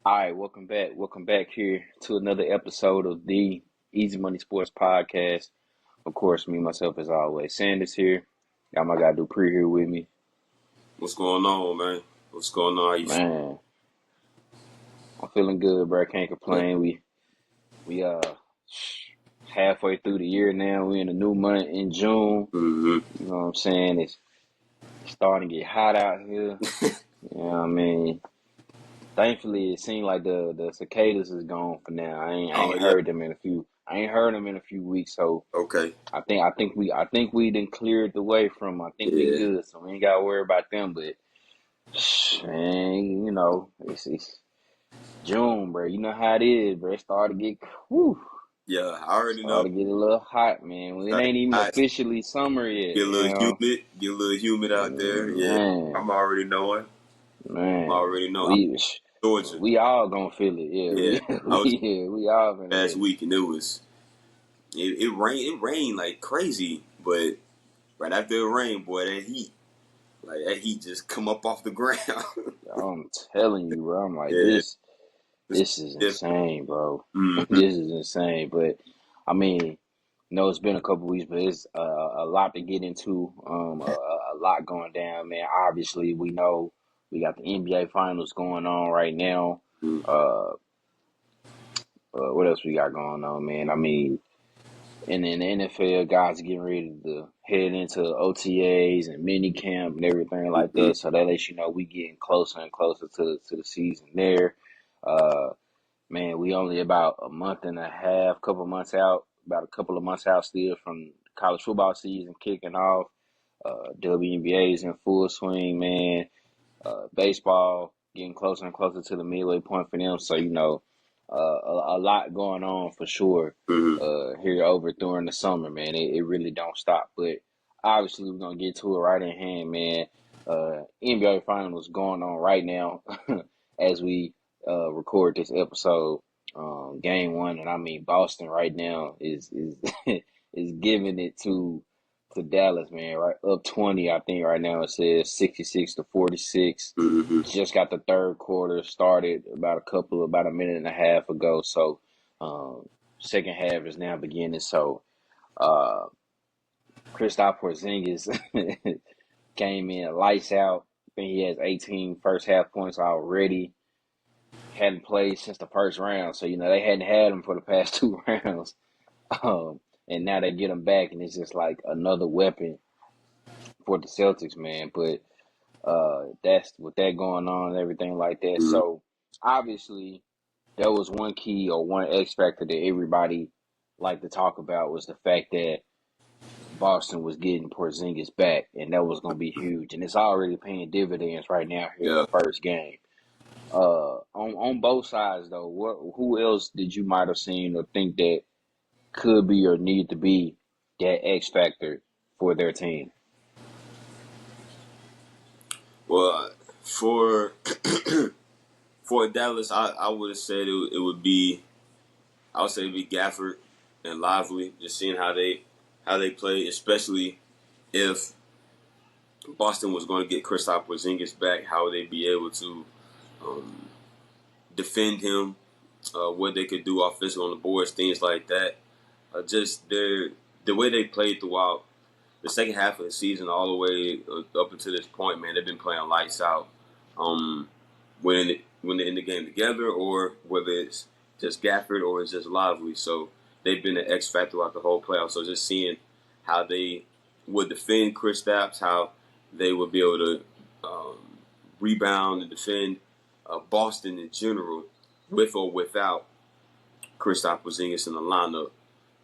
All right, welcome back. Welcome back here to another episode of the Easy Money Sports Podcast. Of course, me, myself, as always. Sanders here. Got my guy Dupree here with me. What's going on, man? What's going on? How you feel? Man, I'm feeling good, bro. Can't complain. We halfway through the year now. We in a new month in June. Mm-hmm. You know what I'm saying? It's starting to get hot out here. You know what I mean? Thankfully, it seemed like the cicadas is gone for now. I Oh ain't yeah. heard them in a few. I ain't heard them in a few weeks. So Okay. I think we done cleared the way from 'em. I think we Yeah. good, so we ain't gotta worry about them. But man, it's June, bro. You know how it is, bro. It started to get whew, Yeah. I already know. started to get a little hot, man. Well, it Like, ain't even I officially summer yet, get a you little know. humid. Get a little humid out there. Yeah. Man, I'm already knowing. I'm man, already know. I'm we Georgia. we all gonna feel it. Yeah, Yeah. we I was we all gonna last get it. week and it rained. It rained like crazy, but right after it rained, boy, that heat just come up off the ground. I'm telling you, bro. I'm like Yeah. It's This is different. insane, bro. Mm-hmm. This is insane. But I mean, no, it's been a couple weeks, but it's a lot to get into. A lot going down, man. Obviously, we know we got the NBA Finals going on right now. Uh, what else we got going on, man? I mean, and in the NFL, guys are getting ready to head into OTAs and mini camp and everything like Mm-hmm. that. So that lets you know we getting closer and closer to the season there. Uh, Man, we only about a month and a half, about a couple of months out still from college football season kicking off. WNBA is in full swing, man. Baseball getting closer and closer to the midway point for them. So, a lot going on for sure Mm-hmm. here over during the summer, man. It really don't stop. But obviously, we're going to get to it right in hand, man. NBA Finals going on right now as we record this episode. Game one, and I mean Boston right now is is giving it to Dallas, man. Right up 20, I think right now it says 66-46. Mm-hmm. Just got the third quarter started about a minute and a half ago. So second half is now beginning. So uh, Kristaps Porzingis came in lights out. I think he has 18 first half points already. Hadn't played since the first round, so they hadn't had him for the past two rounds. And now they get him back, and it's just like another weapon for the Celtics, man. But that's with that going on and everything like that. Mm-hmm. So obviously, there was one key or one X factor that everybody liked to talk about was the fact that Boston was getting Porzingis back, and that was going to be huge. And it's already paying dividends right now here in the Yeah. first game. On both sides though, who else did you might have seen or think that could be or need to be that X factor for their team? Well, for for Dallas, I would have said it would be I would say it'd be Gafford and Lively, just seeing how they play, especially if Boston was going to get Kristaps Porzingis back, how would they be able to um, defend him, what they could do offensively on the boards, things like that. Just the way they played throughout the second half of the season, all the way up until this point, man, they've been playing lights out. Um, when they're in the game together, or whether it's just Gafford or it's just Lively. So they've been an X factor throughout the whole playoff. So just seeing how they would defend Kristaps, how they would be able to um, rebound and defend Boston in general, with or without Kristaps Porzingis in the lineup.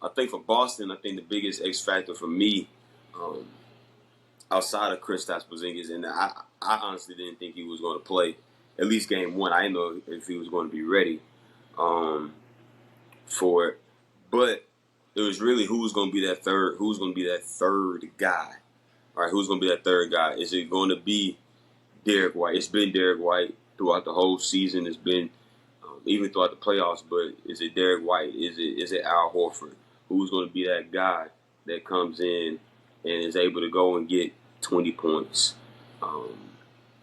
I think for Boston, I think the biggest X factor for me, um, outside of Kristaps Porzingis, and I honestly didn't think he was going to play at least game one. I didn't know if he was going to be ready um, for it, but it was really who's going to be that third. Who's going to be that third guy? All right, who's going to be that third guy? Is it going to be Derek White? It's been Derek White throughout the whole season. It's been even throughout the playoffs. But is it Derek White? Is it Al Horford? Who's going to be that guy that comes in and is able to go and get 20 points,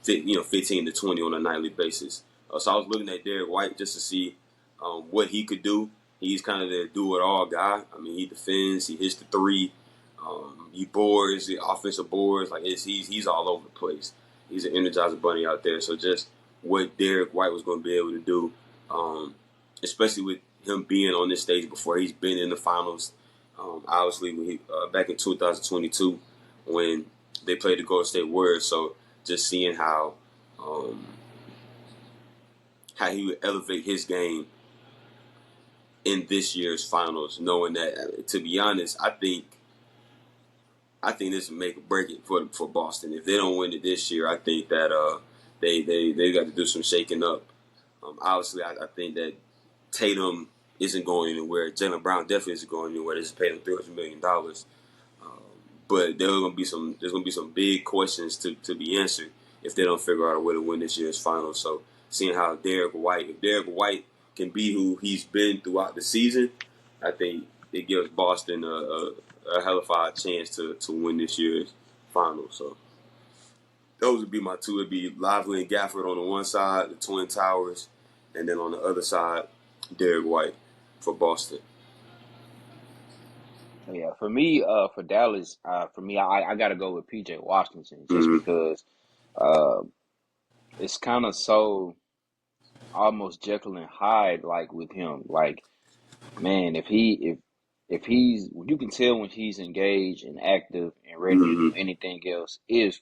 15 to 20 on a nightly basis? So I was looking at Derek White just to see what he could do. He's kind of the do-it-all guy. I mean, he defends, he hits the three, he boards, the offensive boards. Like he's all over the place. He's an energizer bunny out there. So just what Derek White was going to be able to do, especially with him being on this stage before, he's been in the finals. Obviously, when back in 2022 when they played the Golden State Warriors. So just seeing um, how he would elevate his game in this year's finals, knowing that, to be honest, I think this will make or break it for Boston. If they don't win it this year, I think that they got to do some shaking up. Obviously, I think that Tatum isn't going anywhere. Jaylen Brown definitely isn't going anywhere. They just paid him $300 million. But there's gonna be some big questions to be answered if they don't figure out a way to win this year's finals. So seeing how if Derek White can be who he's been throughout the season, I think it gives Boston a hell of a chance to win this year's finals. So those would be my two. It'd be Lively and Gafford on the one side, the Twin Towers, and then on the other side, Derek White for Boston. Yeah, for me, for Dallas, for me, I got to go with PJ Washington just Mm-hmm. because uh, it's kind of so almost Jekyll and Hyde like with him. Like, man, if he's, you can tell when he's engaged and active and ready to Mm-hmm. do anything else if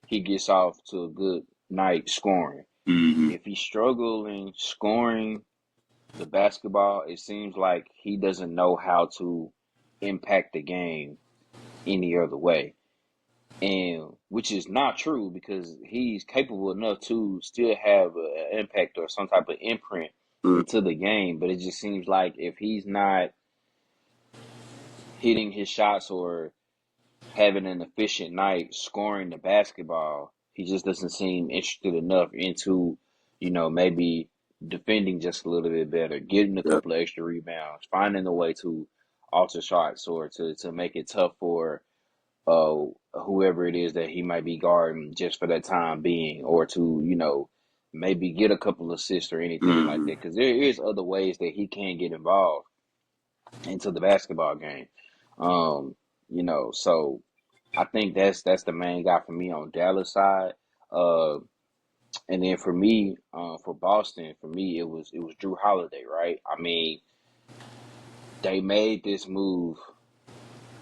he gets off to a good night scoring. Mm-hmm. If he's struggling scoring the basketball, it seems like he doesn't know how to impact the game any other way. And which is not true because he's capable enough to still have an impact or some type of imprint Mm-hmm. into the game. But it just seems like if he's not hitting his shots or having an efficient night scoring the basketball, he just doesn't seem interested enough into, maybe defending just a little bit better, getting a Yeah. couple of extra rebounds, finding a way to alter shots or to make it tough for uh whoever it is that he might be guarding just for that time being, or to, maybe get a couple assists or anything like Mm-hmm. that. Because there is other ways that he can get involved into the basketball game. Um, so I think that's the main guy for me on Dallas side. Uh, and then for me, for Boston, for me it was Drew Holiday, right? I mean, they made this move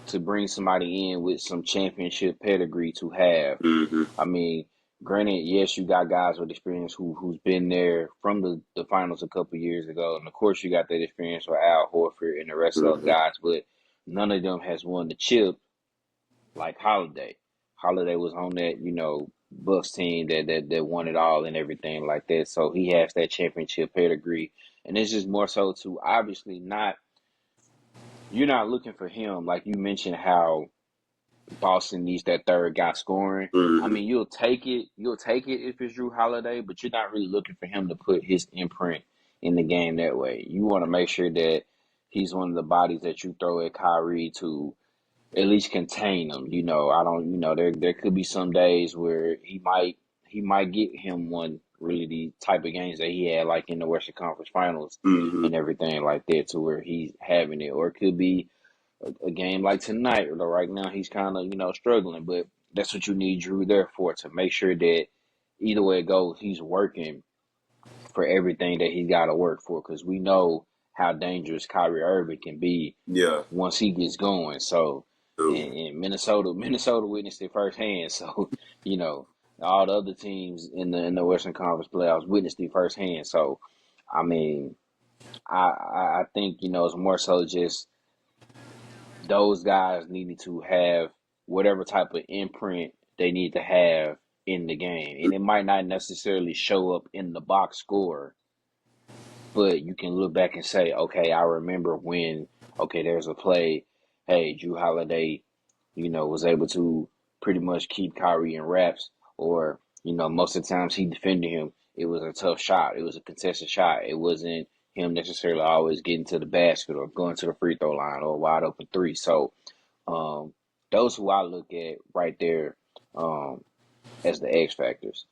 to bring somebody in with some championship pedigree to have. Mm-hmm. I mean, granted, yes, you got guys with experience who's been there from the finals a couple years ago, and of course you got that experience with Al Horford and the rest of those Mm-hmm. guys, but none of them has won the chip like Holiday. Holiday was on that, Bucks team that won it all and everything like that. So he has that championship pedigree. And it's just more so to obviously not, you're not looking for him like you mentioned how Boston needs that third guy scoring. I Mm-hmm. mean, you'll take it if it's Drew Holiday, but you're not really looking for him to put his imprint in the game that way. You want to make sure that he's one of the bodies that you throw at Kyrie to at least contain them. I don't. There could be some days where he might get him one really the type of games that he had like in the Western Conference Finals Mm-hmm. and everything like that, to where he's having it, or it could be a game like tonight. Or right now he's kind of struggling, but that's what you need Drew there for, to make sure that either way it goes, he's working for everything that he got to work for, because we know how dangerous Kyrie Irving can be Yeah. once he gets going. So, True. and Minnesota witnessed it firsthand. So, you know, all the other teams in the Western Conference playoffs witnessed it firsthand. So, I mean, I think it's more so just those guys needed to have whatever type of imprint they need to have in the game, and it might not necessarily show up in the box score, but you can look back and say, okay, I remember when, okay, there's a play, hey, Drew Holiday, was able to pretty much keep Kyrie in wraps, or, most of the times he defended him, it was a tough shot. It was a contested shot. It wasn't him necessarily always getting to the basket or going to the free throw line or a wide open three. So, um, those who I look at right there, as the X factors.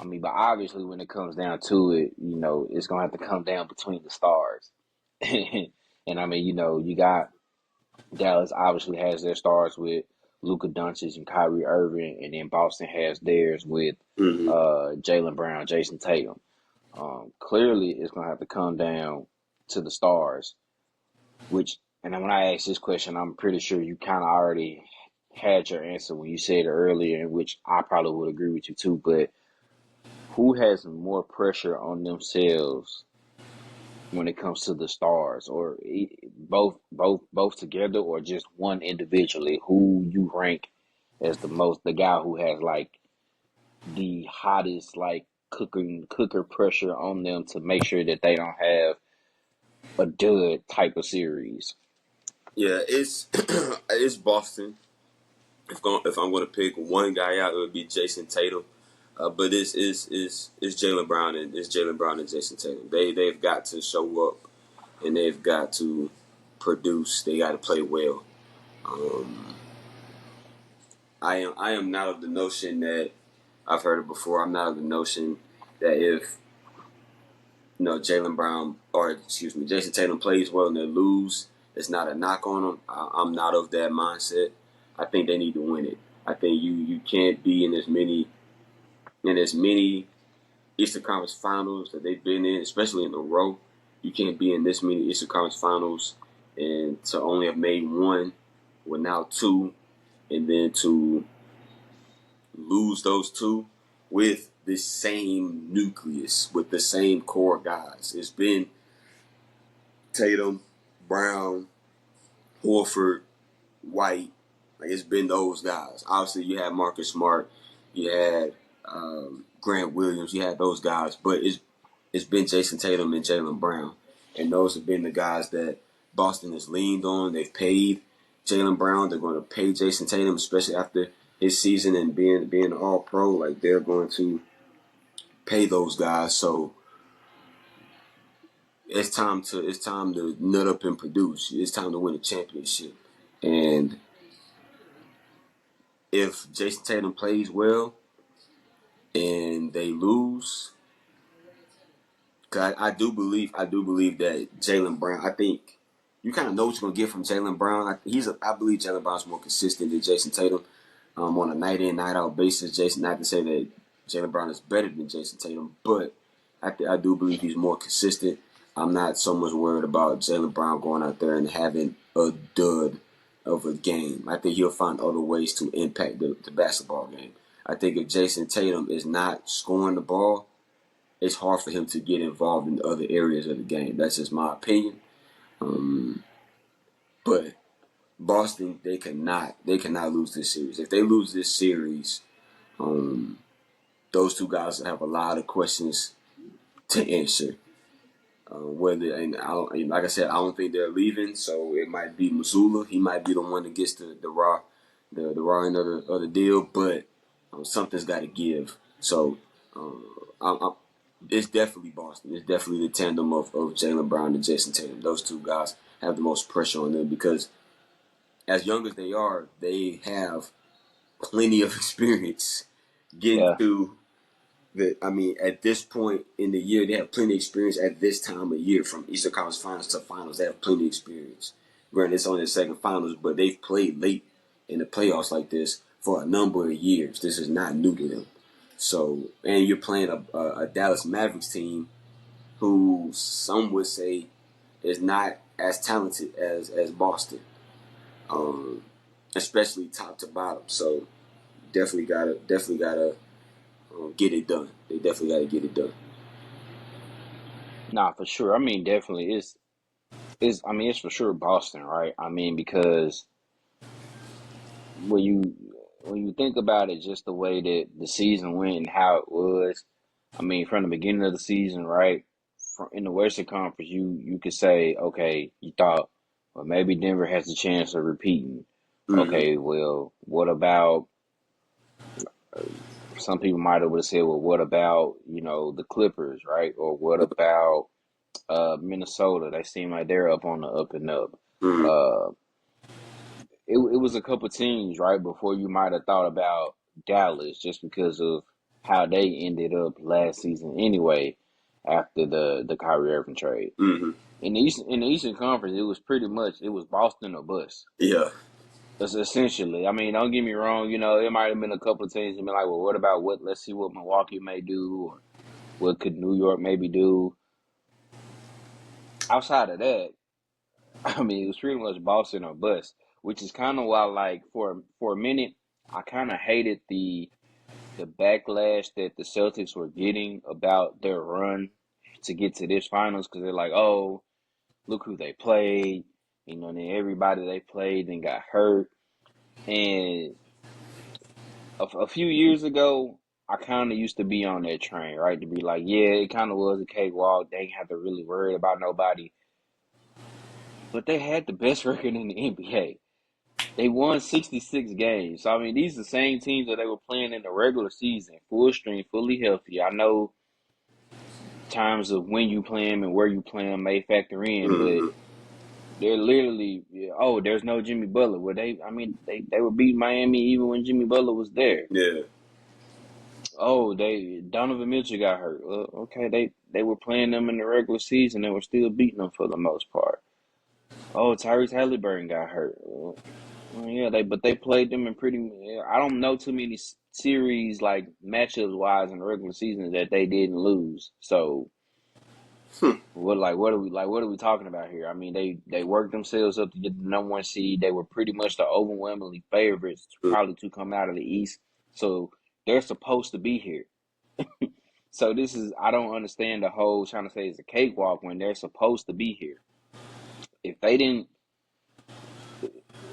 I mean, but obviously when it comes down to it, it's gonna have to come down between the stars. And I mean, you got Dallas obviously has their stars with Luka Doncic and Kyrie Irving, and then Boston has theirs with Hmm. Jaylen Brown, Jason Tatum. Clearly, it's gonna have to come down to the stars. And then when I asked this question, I'm pretty sure you kind of already had your answer when you said it earlier, in which I probably would agree with you too. But who has more pressure on themselves when it comes to the stars, or both together, or just one individually? Who you rank as the guy who has like the hottest like cooker pressure on them to make sure that they don't have a dud type of series? Yeah, it's it's Boston. If I'm going to pick one guy out, it would be Jason Tatum. But it's Jaylen Brown and Jason Tatum. They've got to show up and they've got to produce. They got to play well. Um, I am not of the notion that I've heard it before. I'm not of the notion that if Jaylen Brown or excuse me Jason Tatum plays well and they lose, it's not a knock on them. I'm not of that mindset. I think they need to win it. I think you can't be in as many Eastern Conference Finals that they've been in, especially in a row. You can't be in this many Eastern Conference Finals and to only have made one, well now two, and then to lose those two with the same nucleus, with the same core guys. It's been Tatum, Brown, Horford, White. Like it's been those guys. Obviously, you had Marcus Smart, you had Grant Williams, you had those guys, but it's been Jason Tatum and Jaylen Brown, and those have been the guys that Boston has leaned on. They've paid Jaylen Brown. They're going to pay Jason Tatum, especially after his season and being All Pro. Like they're going to pay those guys. So it's time to nut up and produce. It's time to win a championship. And if Jason Tatum plays well and they lose, cause I do believe that Jaylen Brown. I think you kind of know what you're gonna get from Jaylen Brown. I believe Jaylen Brown's more consistent than Jason Tatum on a night in night out basis. Jason, not to say that Jaylen Brown is better than Jason Tatum, but I do believe he's more consistent. I'm not so much worried about Jaylen Brown going out there and having a dud of a game. I think he'll find other ways to impact the basketball game. I think if Jason Tatum is not scoring the ball, it's hard for him to get involved in other areas of the game. That's just my opinion. Um, but Boston, they cannot lose this series. If they lose this series, um, those two guys have a lot of questions to answer. Whether and I don't, like I said, I don't think they're leaving. So it might be Missoula. He might be the one that gets the raw end of the deal. But something's got to give. So um, I'm, it's definitely Boston. It's definitely the tandem of Jaylen Brown and Jason Tatum. Those two guys have the most pressure on them because as young as they are, they have plenty of experience getting Yeah, to at this point in the year, they have plenty of experience at this time of year from Eastern Conference Finals to Finals. They have plenty of experience. Granted, it's only the second Finals, but they've played late in the playoffs like this for a number of years. This is not new to them. So, and you're playing a Dallas Mavericks team who some would say is not as talented as Boston, um, especially top to bottom. So, definitely gotta get it done. They definitely gotta get it done. nah, for sure. I mean, definitely, it's for sure Boston, right? I mean, because when you when you think about it, just the way that the season went and how it was, I mean, from the beginning of the season, right? From in the Western Conference, you could say, okay, you thought, well, maybe Denver has a chance of repeating. Mm-hmm. Okay, well, what about some people might have would have said, well, what about the Clippers, right? Or what about Minnesota? They seem like they're up on the up and up. Mm-hmm. Uh, it was a couple teams right before you might have thought about Dallas just because of how they ended up last season anyway after the Kyrie Irving trade. Mm-hmm. In the Eastern Conference, it was pretty much it was Boston or bust. Yeah. That's essentially. I mean, don't get me wrong. There might have been a couple of teams that been like, well, what about what? Let's see what Milwaukee may do, or what could New York maybe do. Outside of that, I mean, it was pretty much Boston or bust, which is kind of why, like, for a minute, I kind of hated the backlash that the Celtics were getting about their run to get to this finals because they're like, oh, look who they played. Then everybody they played then got hurt. And a few years ago, I kind of used to be on that train, right? To be like, yeah, it kind of was a cakewalk. They didn't have to really worry about nobody. But they had the best record in the NBA. They won 66 games. So, I mean, these are the same teams that they were playing in the regular season, full strength, fully healthy. I know times of when you play them and where you play them may factor in, but Mm-hmm. they're literally, oh, there's no Jimmy Butler. Well, they were beating Miami even when Jimmy Butler was there. Yeah. Oh, Donovan Mitchell got hurt. Well, okay, they were playing them in the regular season and were still beating them for the most part. Oh, Tyrese Halliburton got hurt. Well, yeah, they played them in pretty. I don't know too many series like matchups wise in the regular season that they didn't lose. So Hmm. what are we talking about here? I mean, they worked themselves up to get the number one seed. They were pretty much the overwhelmingly favorites probably to come out of the East. So they're supposed to be here. So this is I don't understand the whole trying to say it's a cakewalk when they're supposed to be here. If they didn't,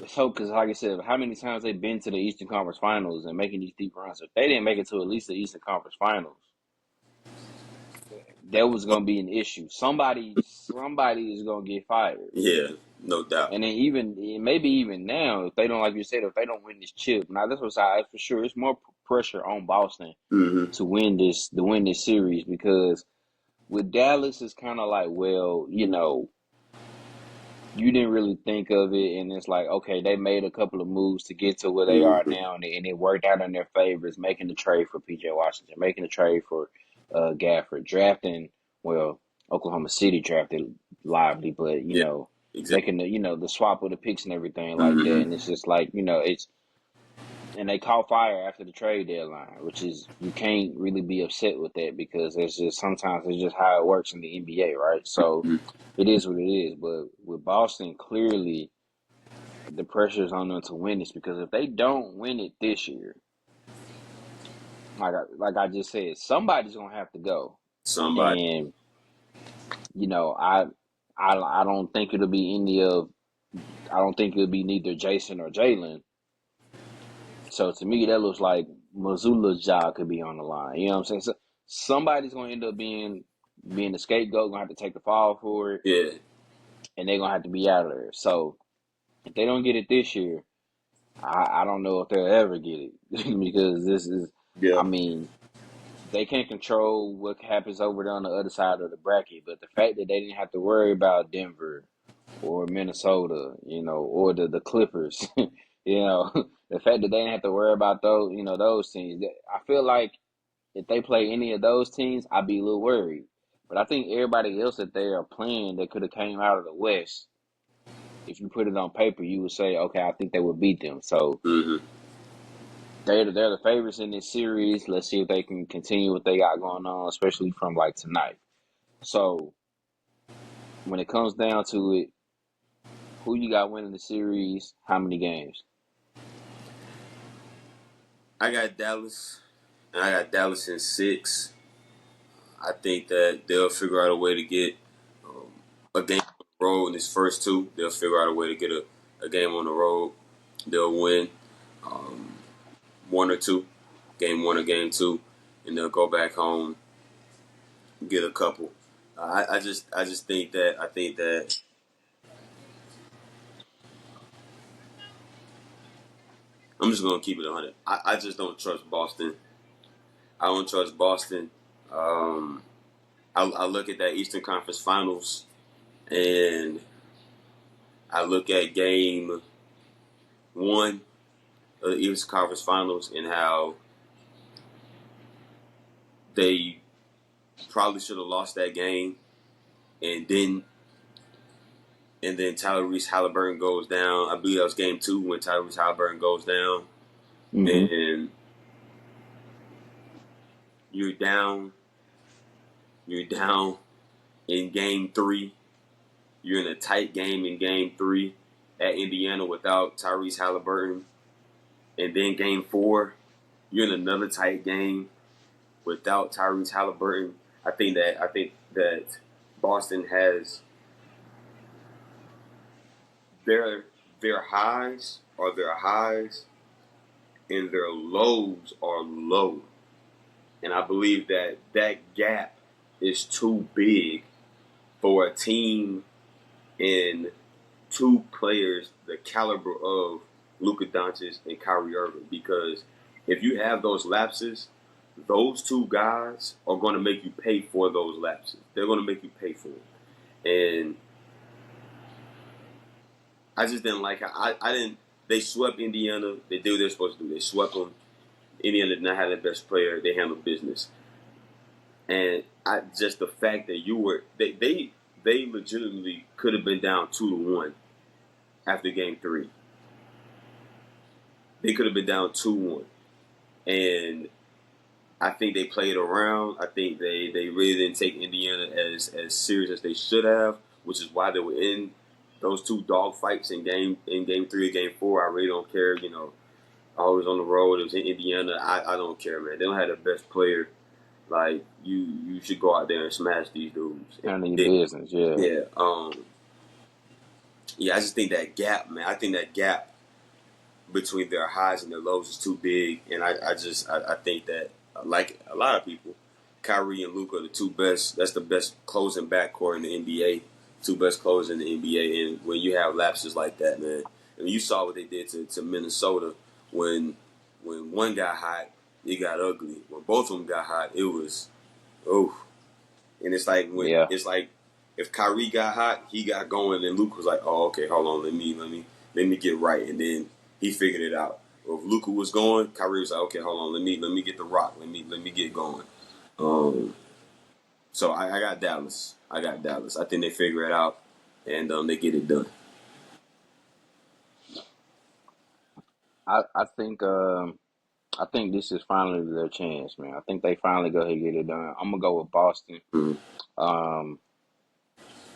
so because like I said, how many times they've been to the Eastern Conference Finals and making these deep runs? If they didn't make it to at least the Eastern Conference Finals, that was gonna be an issue. Somebody is gonna get fired. Yeah. No doubt. And then maybe even now, if they don't, like you said, if they don't win this chip, now this was for sure. It's more pressure on Boston Mm-hmm. to win this series because with Dallas, it's kind of like, well, you didn't really think of it, and it's like, okay, they made a couple of moves to get to where they are Mm-hmm. now, and it worked out in their favor. It's making the trade for PJ Washington, making the trade for Gafford, drafting. Well, Oklahoma City drafted Lively, but Yeah. Exactly. making the swap of the picks and everything like that, Mm-hmm. and it's just like it's and they caught fire after the trade deadline, which is you can't really be upset with that because it's just sometimes it's just how it works in the NBA, right? So Mm-hmm. it is what it is. But with Boston, clearly the pressure is on them to win this because if they don't win it this year, like I just said, somebody's gonna have to go, Somebody. and you know I don't think it'll be I don't think it'll be neither Jason or Jalen. So to me, that looks like Missoula's job could be on the line. You know what I'm saying? So somebody's gonna end up being the scapegoat, gonna have to take the fall for it, Yeah. and they're gonna have to be out of there. So if they don't get it this year, I don't know if they'll ever get it because this is, Yeah. I mean, they can't control what happens over there on the other side of the bracket. But the fact that they didn't have to worry about Denver or Minnesota, or the Clippers, the fact that they didn't have to worry about those teams. I feel like if they play any of those teams, I'd be a little worried. But I think everybody else that they are playing that could have came out of the West, if you put it on paper, you would say, okay, I think they would beat them. So Mm-hmm. they're the favorites in this series. Let's see if they can continue what they got going on, especially from like tonight. So when it comes down to it, who you got winning the series? How many games? I got Dallas, and I got Dallas in 6. I think that they'll figure out a way to get um, a game on the road in this first two. They'll figure out a way to get a game on the road. They'll win um, one or two, game one or game two, and they'll go back home, get a couple. I just think that I'm just gonna keep it 100. I just don't trust Boston. I don't trust Boston. Um, I look at that Eastern Conference Finals and I look at game one of the Eastern Conference Finals and how they probably should have lost that game, and then Tyrese Halliburton goes down. I believe that was game 2 when Tyrese Halliburton goes down, Mm-hmm. and you're down. You're down in game 3. You're in a tight game in game 3 at Indiana without Tyrese Halliburton, and then game 4, you're in another tight game without Tyrese Halliburton. I think that Boston has their their highs are their highs and their lows are low. And I believe that that gap is too big for a team in 2 players the caliber of Luka Doncic and Kyrie Irving. Because if you have those lapses, those 2 guys are going to make you pay for those lapses. They're going to make you pay for them. And I just didn't like how I didn't. They swept Indiana. They did what they're supposed to do. They swept them. Indiana did not have their best player. They handled business. And I just the fact that you were they legitimately could have been down 2-1 after game 3. They could have been down 2-1, and I think they played around. I think they really didn't take Indiana as serious as they should have, which is why they were in those 2 dog fights in game 3 or game 4. I really don't care. Always on the road. It was in Indiana. I don't care, man. They don't have the best player. Like you should go out there and smash these dudes. And Handle your they, business, yeah. yeah, yeah. I just think that gap, man. I think that gap between their highs and their lows is too big, and I think that, like a lot of people, Kyrie and Luka are the 2 best. That's the best closing backcourt in the NBA. 2 best closers in the NBA, and when you have lapses like that, man, and you saw what they did to Minnesota when one got hot, it got ugly. When both of them got hot, it was oh. And Yeah. it's like if Kyrie got hot, he got going, and Luka was like, "Oh, okay, hold on, let me get right," and then he figured it out. Or if Luka was going, Kyrie was like, "Okay, hold on, let me get the rock, let me get going." Um, so I got Dallas. I got Dallas. I think they figure it out, and they get it done. I think this is finally their chance, man. I think they finally go ahead and get it done. I'm gonna go with Boston. Mm, Um,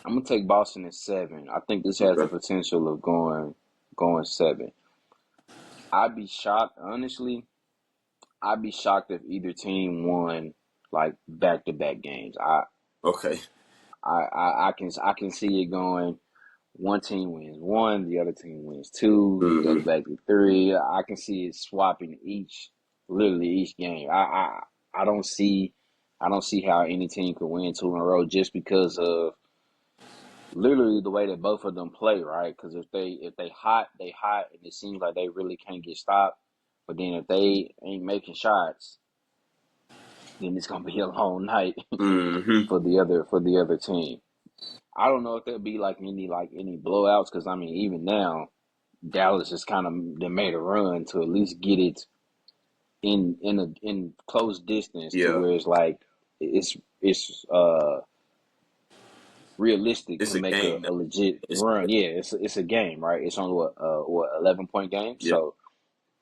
I'm gonna take Boston at 7. I think this has the okay. potential of going 7. I'd be shocked, honestly. I'd be shocked if either team won like back-to-back games. Okay. I can see it going. One team wins 1, the other team wins 2, goes Mm-hmm. back to 3. I can see it swapping literally each game. I don't see how any team could win 2 in a row just because of literally the way that both of them play, right? Because if they hot, they hot, and it seems like they really can't get stopped. But then if they ain't making shots, then it's gonna be a long night Mm-hmm. for the other team. I don't know if there'll be like any blowouts because I mean even now Dallas has kind of they made a run to at least get it in close distance to Yeah. where it's like it's realistic It's to a make a, game now. a legit It's run. Yeah, it's a game, right? It's only what 11-point game, yeah. so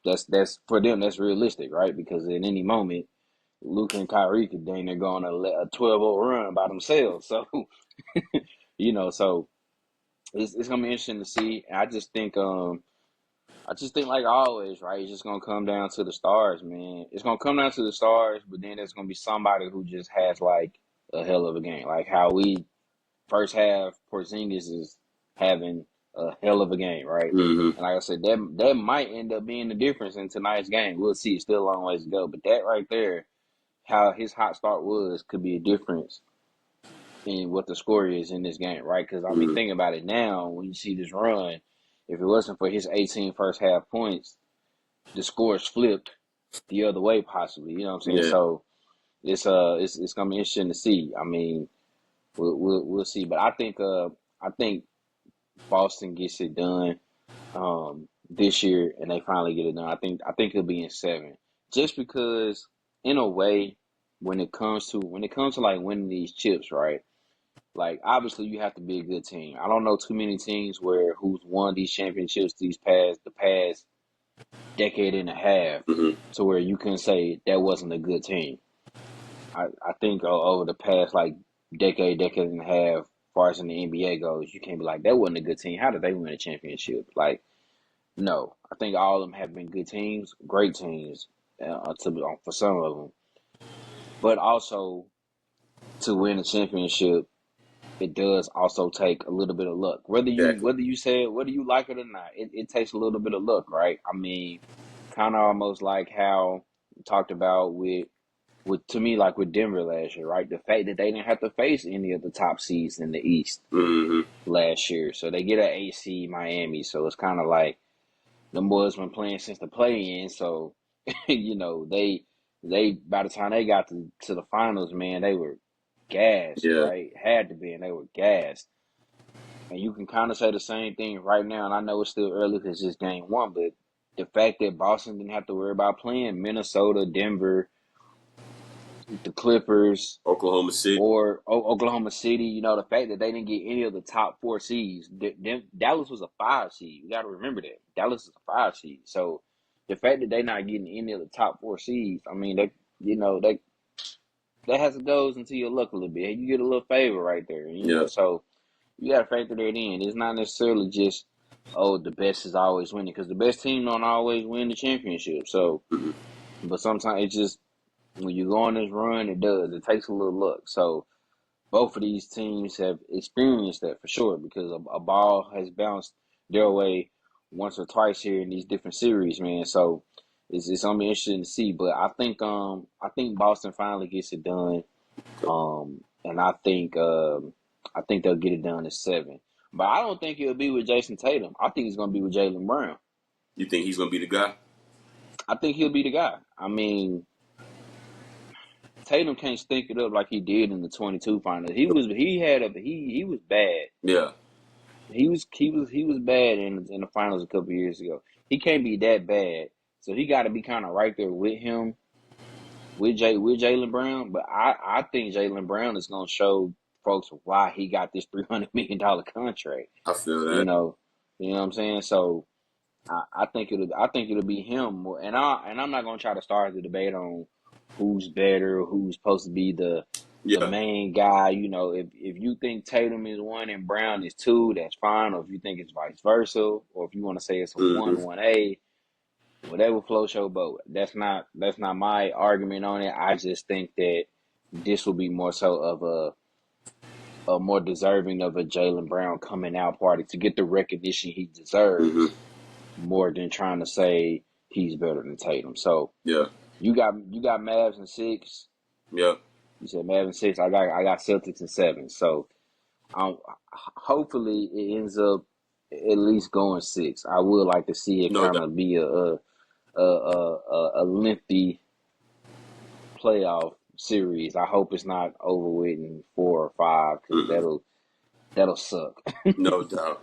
that's for them that's realistic, right? Because at any moment Luka and Kyrie could dang near go on a 12-0 run by themselves. So so it's gonna be interesting to see. I just think like always, right? It's just gonna come down to the stars, man. It's gonna come down to the stars, but then there's gonna be somebody who just has like a hell of a game, like how we first half Porzingis is having a hell of a game, right? Mm-hmm. And like I said, that might end up being the difference in tonight's game. We'll see. It's still a long ways to go, but that right there, how his hot start was, could be a difference in what the score is in this game, right? Because I mean, Mm-hmm. think about it now. When you see this run, if it wasn't for his 18 first half points, the scores flipped the other way, possibly. You know what I'm saying? Yeah. So it's gonna be interesting to see. I mean, we'll see, but I think Boston gets it done this year, and they finally get it done. I think it'll be in 7, just because in a way. when it comes to like winning these chips, right? Like obviously you have to be a good team. I don't know too many teams who's won these championships the past decade and a half Mm-hmm. to where you can say that wasn't a good team. I think over the past like decade and a half, as far as in the NBA goes, you can't be like that wasn't a good team. How did they win a championship? Like no, I think all of them have been good teams, great teams, for some of them. But also to win a championship, it does also take a little bit of luck. Exactly. Whether you like it or not, it takes a little bit of luck, right? I mean, kind of almost like how we talked about with to me like with Denver last year, right? The fact that they didn't have to face any of the top seeds in the East Mm-hmm. last year, so they get an AC Miami, so it's kind of like the boys been playing since the play in, so they by the time they got to the finals, man, they were gassed, Yeah. right? Had to be, and they were gassed. And you can kind of say the same thing right now. And I know it's still early because it's just game one, but the fact that Boston didn't have to worry about playing Minnesota, Denver, the Clippers, Oklahoma City. or Oklahoma City, the fact that they didn't get any of the top four seeds. Dallas was a 5 seed. You got to remember that Dallas is a 5 seed. So the fact that they're not getting any of the top four seeds, I mean, that has to goes into your luck a little bit. You get a little favor right there, Yeah. So you got to factor that in. It's not necessarily just, oh, the best is always winning, because the best team don't always win the championship. So, Mm-hmm. but sometimes it just, when you go on this run, it does. It takes a little luck. So both of these teams have experienced that for sure, because a ball has bounced their way once or twice here in these different series, man. So it's gonna be interesting to see. But I think Boston finally gets it done. And I think they'll get it done in 7. But I don't think it'll be with Jason Tatum. I think it's gonna be with Jaylen Brown. You think he's gonna be the guy? I think he'll be the guy. I mean, Tatum can't stink it up like he did in the 22 finals. He was bad. Yeah. He was bad in the finals a couple years ago. He can't be that bad. So he got to be kind of right there with him, with Jaylen Brown. But I think Jaylen Brown is gonna show folks why he got this $300 million contract. I feel You that. know, you know what I'm saying. So I think it'll be him more. And I'm not gonna try to start the debate on who's better, who's supposed to be the Yeah. main guy. If you think Tatum is 1 and Brown is 2, that's fine. Or if you think it's vice versa, or if you want to say it's a Mm-hmm. 1-1A, whatever floats your boat. That's not my argument on it. I just think that this will be more so of a more deserving of a Jaylen Brown coming out party to get the recognition he Mm-hmm. deserves, more than trying to say he's better than Tatum. So Yeah. you got Mavs in 6. Yeah. You said Mavs in 6. I got Celtics in 7. So hopefully it ends up at least going 6. I would like to see it No kind doubt. of be a lengthy playoff series. I hope it's not over with in 4 or 5, because Mm-mm. that'll suck. No doubt.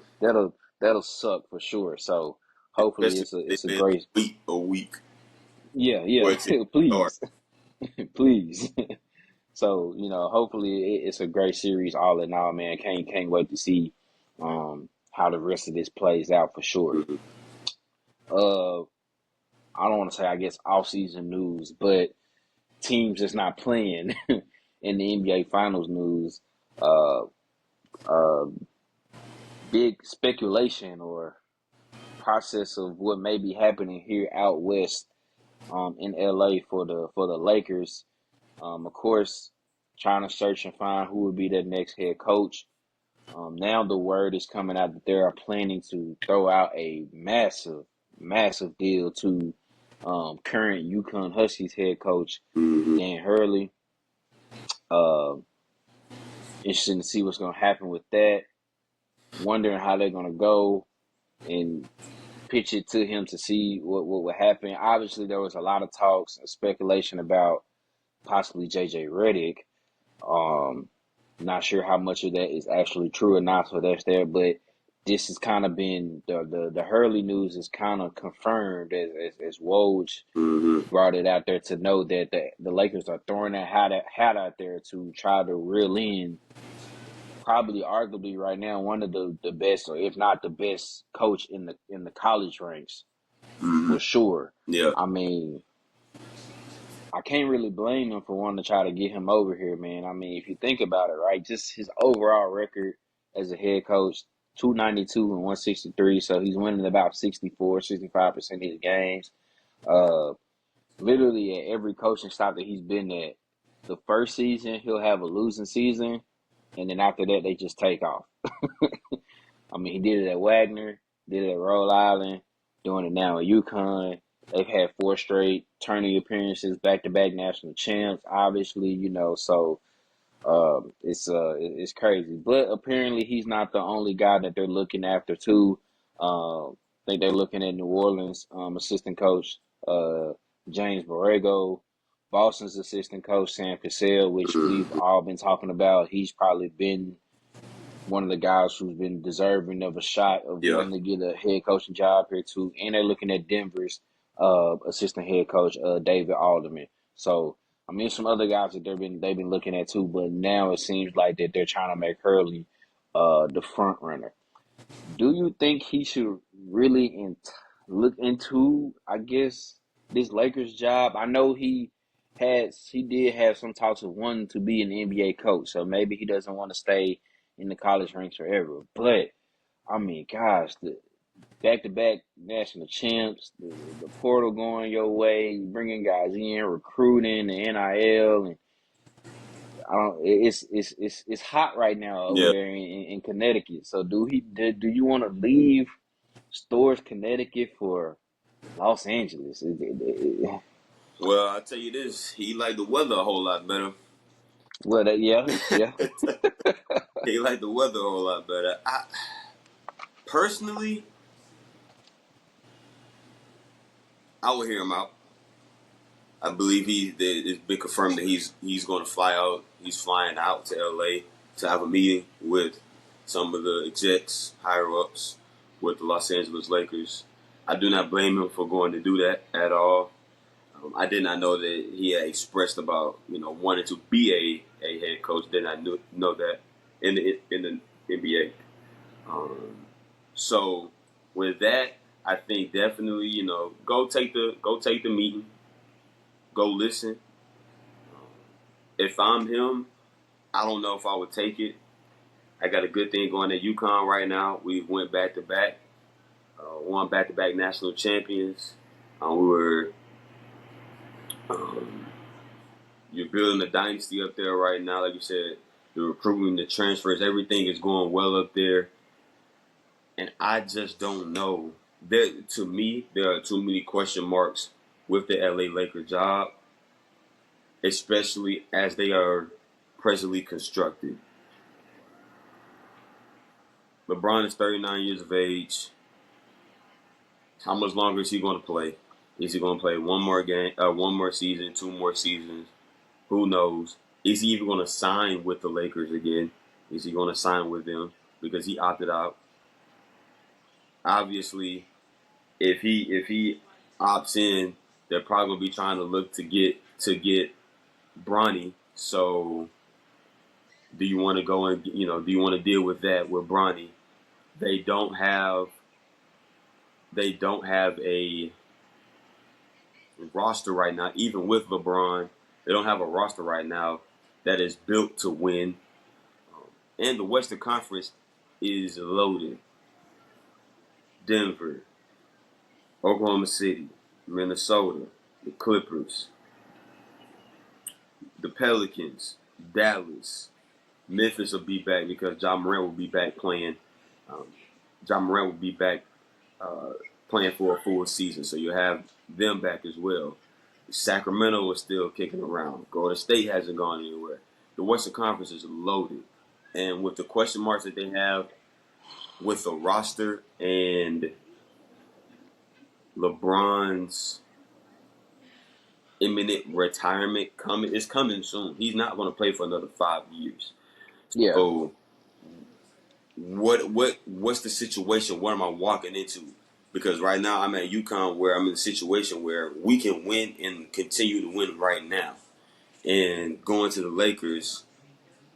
That'll suck for sure. So hopefully Especially it's a if it's a they been great. a week Yeah, for yeah. it to start. Please, please. So hopefully it's a great series all in all, man. Can't wait to see how the rest of this plays out for sure. Mm-hmm. Uh, I don't want to say, I guess, off season news, but teams that's not playing in the NBA Finals news. Uh, uh, Big speculation or process of what may be happening here out west, in LA for the Lakers. Of course, trying to search and find who would be their next head coach. Now the word is coming out that they are planning to throw out a massive, massive deal to current UConn Huskies head coach Mm-hmm. Dan Hurley. Uh, Interesting to see what's going to happen with that. Wondering how they're going to go and pitch it to him to see what would happen. Obviously, there was a lot of talks and speculation about possibly JJ Redick. Um, Not sure how much of that is actually true or not, so that's there. But this has kind of been the Hurley news is kind of confirmed as Woj Mm-hmm. brought it out there to know that the Lakers are throwing that hat out there to try to reel in probably arguably right now one of the best, or if not the best coach in the college ranks Mm-hmm. for sure. Yeah. I mean, I can't really blame them for wanting to try to get him over here, man. I mean, if you think about it, right, just his overall record as a head coach, 292 and 163, so he's winning about 65% of his games. Uh, Literally at every coaching staff that he's been at, the first season he'll have a losing season, and then after that they just take off. I mean, he did it at Wagner, did it at Rhode Island, doing it now at UConn. They've had 4 straight tourney appearances, back-to-back national champs. Obviously, so it's crazy. But apparently, he's not the only guy that they're looking after too. I think they're looking at New Orleans assistant coach James Borrego, Boston's assistant coach Sam Cassell, which we've Mm-hmm. all been talking about. He's probably been one of the guys who's been deserving of a shot of Yeah. wanting to get a head coaching job here too. And they're looking at Denver's assistant head coach David Alderman. So I mean, some other guys that they've been looking at too, but now it seems like that they're trying to make Hurley the front runner. Do you think he should really look into, I guess, this Lakers job? I know he did have some talks of wanting to be an NBA coach, so maybe he doesn't want to stay in the college ranks forever. But I mean, gosh, the back-to-back national champs, the portal going your way, bringing guys in, recruiting, the NIL, and I don't. It's hot right now over Yeah. there in Connecticut. So do you want to leave Stores, Connecticut for Los Angeles? Well, I tell you this, he liked the weather a whole lot better. Well, yeah, yeah, He liked the weather a whole lot better. Personally, I would hear him out. I believe it's been confirmed that he's going to fly out. He's flying out to LA to have a meeting with some of the execs, higher ups with the Los Angeles Lakers. I do not blame him for going to do that at all. I did not know that he had expressed about wanting to be a head coach. Did not know that in the NBA. So with that, I think definitely go take the meeting, go listen. If I'm him, I don't know if I would take it. I got a good thing going at UConn right now. We went back to back, won back to back national champions. We were um, you're building a dynasty up there right now, like you said. The recruiting, the transfers, everything is going well up there, and I just don't know. To me, there are too many question marks with the LA Lakers job, especially as they are presently constructed. LeBron is 39 years of age. How much longer is he going to play? Is he going to play one more game, one more season, 2 more seasons? Who knows? Is he even going to sign with the Lakers again? Is he going to sign with them because he opted out? Obviously, if he opts in, they're probably going to be trying to look to get Bronny. So, do you want to go and do you want to deal with that with Bronny? They don't have they don't have a roster right now, even with LeBron. They don't have a roster right now that is built to win. And the Western Conference is loaded. Denver, Oklahoma City, Minnesota, the Clippers, the Pelicans, Dallas. Memphis will be back because John Morant will be back playing. Um, John Morant will be back uh, playing for a full season, so you'll have them back as well. Sacramento is still kicking around. Golden State hasn't gone anywhere. The Western Conference is loaded. And with the question marks that they have with the roster and LeBron's imminent retirement coming soon. He's not going to play for another 5 years. yeah. So what's the situation? What am I walking into? Because right now I'm at UConn where I'm in a situation where we can win and continue to win right now. And going to the Lakers,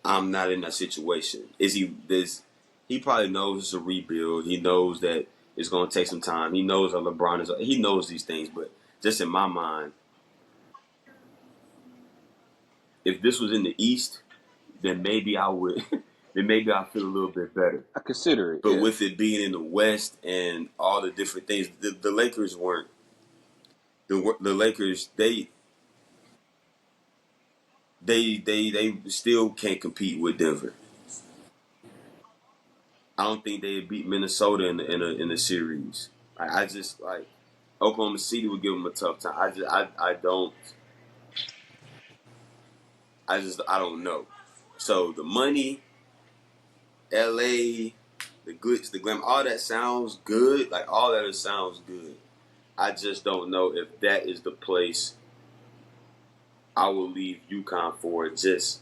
I'm not in that situation. He probably knows it's a rebuild. He knows that it's going to take some time. He knows that LeBron is. He knows these things, but just in my mind, if this was in the East, then maybe I would. Then maybe I feel a little bit better. I consider it. But Yeah, with it being in the West and all the different things, the Lakers weren't. The Lakers they still can't compete with Denver. I don't think they beat Minnesota in a series. I just like Oklahoma City would give them a tough time. I don't know. So the money, LA, the glitz, the glam, all that sounds good. Like all that sounds good. I just don't know if that is the place I will leave UConn for just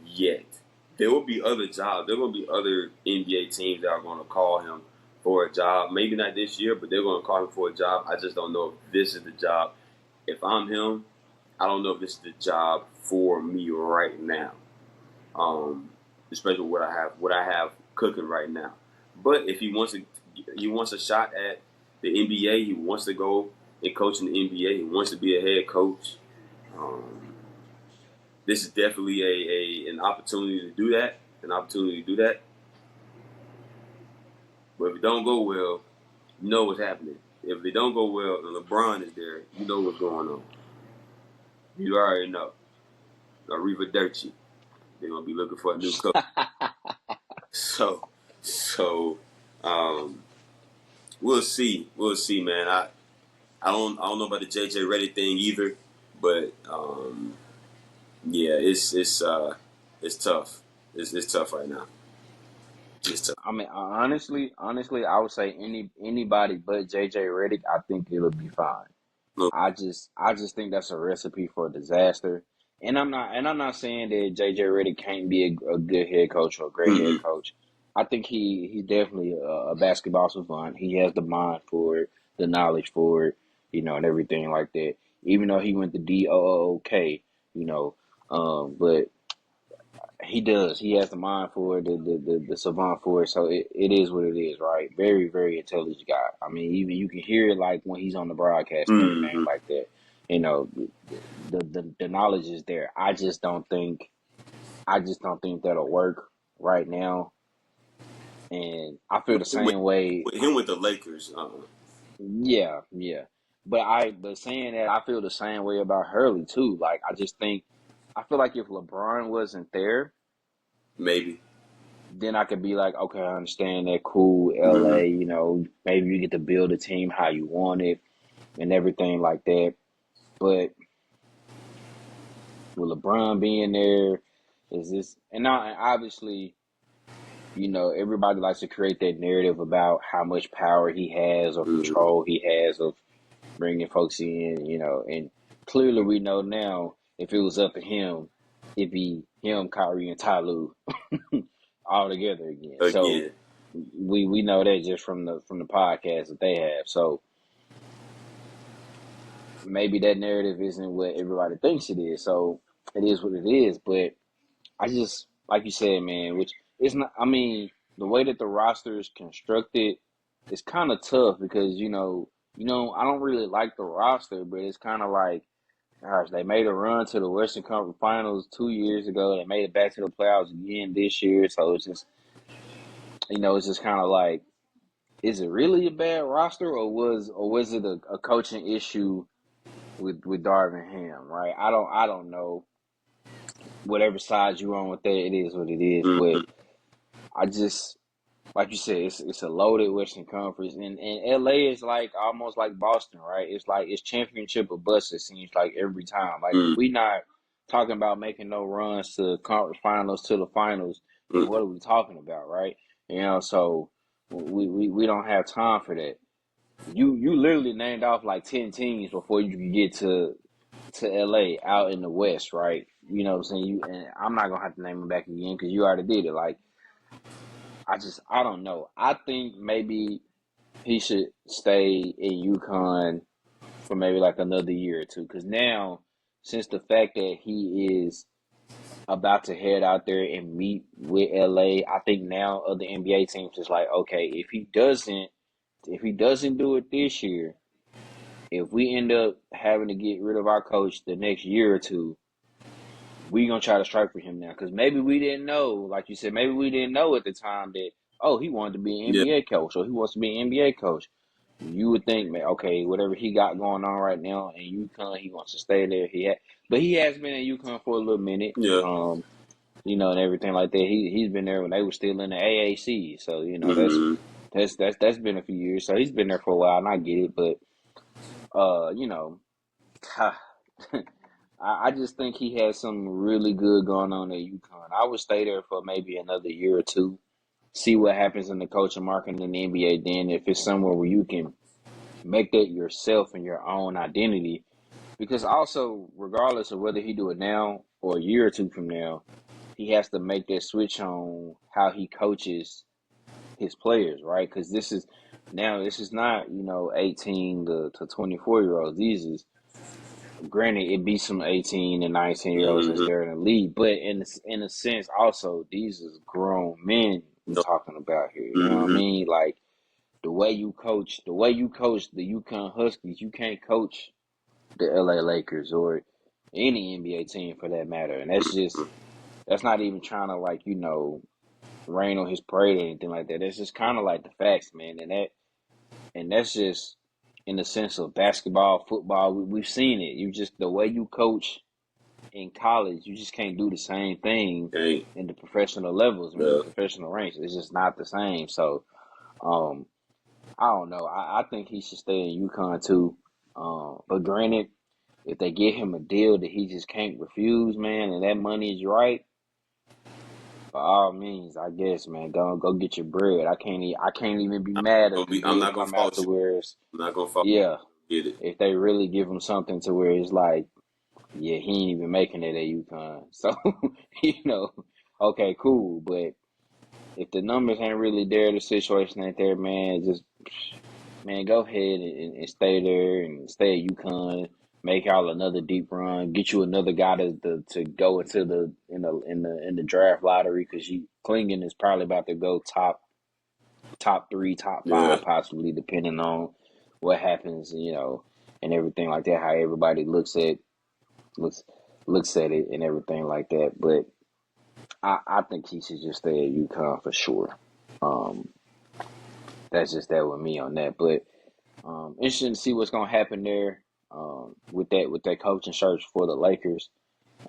yet. There will be other jobs. There will be other NBA teams that are going to call him for a job. Maybe not this year, but they're going to call him for a job. I just don't know if this is the job. If I'm him, I don't know if this is the job for me right now. Especially what I have cooking right now. But if he wants a shot at the NBA. He wants to go and coach in the NBA. He wants to be a head coach. Um, this is definitely an opportunity to do that. An opportunity to do that. But if it don't go well, you know what's happening. If it don't go well and LeBron is there, you know what's going on. You already know. Arrivederci. They're gonna be looking for a new coach. So, so, um, we'll see. We'll see, man. I don't know about the JJ Redick thing either, but yeah, it's tough. It's tough right now. It's tough. I mean, honestly, I would say anybody but JJ Redick, I think it'll be fine. No. I just think that's a recipe for disaster. And I'm not saying that JJ Redick can't be a good head coach or a great head Mm-mm. coach. I think he's definitely a basketball savant. He has the mind for it, the knowledge for it, and everything like that. Even though he went to DOOK, you know, but he does. He has the mind for it, the savant for it. So it is what it is, right? Very, very intelligent guy. I mean, even you can hear it like when he's on the broadcast and everything Mm-hmm. like that. You know, the knowledge is there. I just don't think that'll work right now. And I feel With the him with, same way. with him with the Lakers, Yeah, yeah. But saying that, I feel the same way about Hurley too. Like I feel like if LeBron wasn't there, maybe. then I could be like, okay, I understand that, cool, Mm-hmm. LA, maybe you get to build a team how you want it and everything like that. But with LeBron being there, is this, and now, and obviously, everybody likes to create that narrative about how much power he has or Mm-hmm. control he has of bringing folks in, and clearly we know now if it was up to him, it'd be him, Kyrie, and Ty Lue all together again. So Again. we know that just from the podcast that they have. So maybe that narrative isn't what everybody thinks it is. So it is what it is. But I just like you said, man, which is not. I mean, the way that the roster is constructed is kind of tough because I don't really like the roster, but it's kind of like, gosh, they made a run to the Western Conference Finals 2 years ago. They made it back to the playoffs again this year. So it's just kind of like, is it really a bad roster, or was it a coaching issue with Darvin Ham? Right? I don't know. Whatever side you're on with that, it is what it is. But Mm-hmm. I just, like you said, it's a loaded Western Conference, and LA is like almost like Boston, right? It's like it's championship or bust. It seems like every time. Like if Mm-hmm. we not talking about making no runs to conference finals to the finals, then what are we talking about, right? So we don't have time for that. You literally named off like 10 teams before you could get to LA out in the West, right? You know what I'm saying? And I'm not gonna have to name them back again because you already did it. Like I don't know. I think maybe he should stay in UConn for maybe like another year or two. Because now, since the fact that he is about to head out there and meet with LA, I think now other NBA teams is like, okay, if he doesn't do it this year, if we end up having to get rid of our coach the next year or two, we gonna try to strike for him now. Because maybe we didn't know, like you said, maybe we didn't know at the time that, oh, he wanted to be an Yeah, NBA coach or he wants to be an NBA coach. You would think, man, okay, whatever he got going on right now in UConn, he wants to stay there. But he has been in UConn for a little minute. yeah. And everything like that. He's been there when they were still in the AAC. So, Mm-hmm. that's been a few years. So he's been there for a while, and I get it. But I just think he has something really good going on at UConn. I would stay there for maybe another year or two, see what happens in the coaching market in the NBA. Then, if it's somewhere where you can make that yourself and your own identity, because also, regardless of whether he do it now or a year or two from now, he has to make that switch on how he coaches his players, right? Because this is not 18 to 24 year olds. These is, granted, it be some 18 and 19 year olds that's Mm-hmm. there in the league, but in a sense also these is grown men we No. talking about here. You know what I Mm-hmm. mean? Like the way you coach the UConn Huskies, you can't coach the LA Lakers or any NBA team for that matter. And that's not even trying to like, rain on his parade or anything like that. That's just kind of like the facts, man. And that's just in the sense of basketball, football. We've seen it. You just the way you coach in college, you just can't do the same thing Okay. in the professional levels, in the Yeah. professional ranks. It's just not the same. So, um, I don't know. I think he should stay in UConn too. But granted, if they give him a deal that he just can't refuse, man, and that money is right, by all means, I guess, man, go get your bread. I can't even be mad if the I'm deal not gonna come out fault to you. where it's, I'm not gonna fault yeah, you. Get it. if they really give him something to where it's like, yeah, he ain't even making it at UConn. So, you know, okay, cool. But if the numbers ain't really there, the situation ain't there, man, just, man, go ahead and stay there and stay at UConn. Make y'all another deep run. Get you another guy to go into the draft lottery, because you Klingon is probably about to go top three, top Yeah. five, possibly depending on what happens, and everything like that. How everybody looks looks at it and everything like that. But I think he should just stay at UConn for sure. Um, that's just that with me on that. But interesting to see what's gonna happen there. With that coaching search for the Lakers.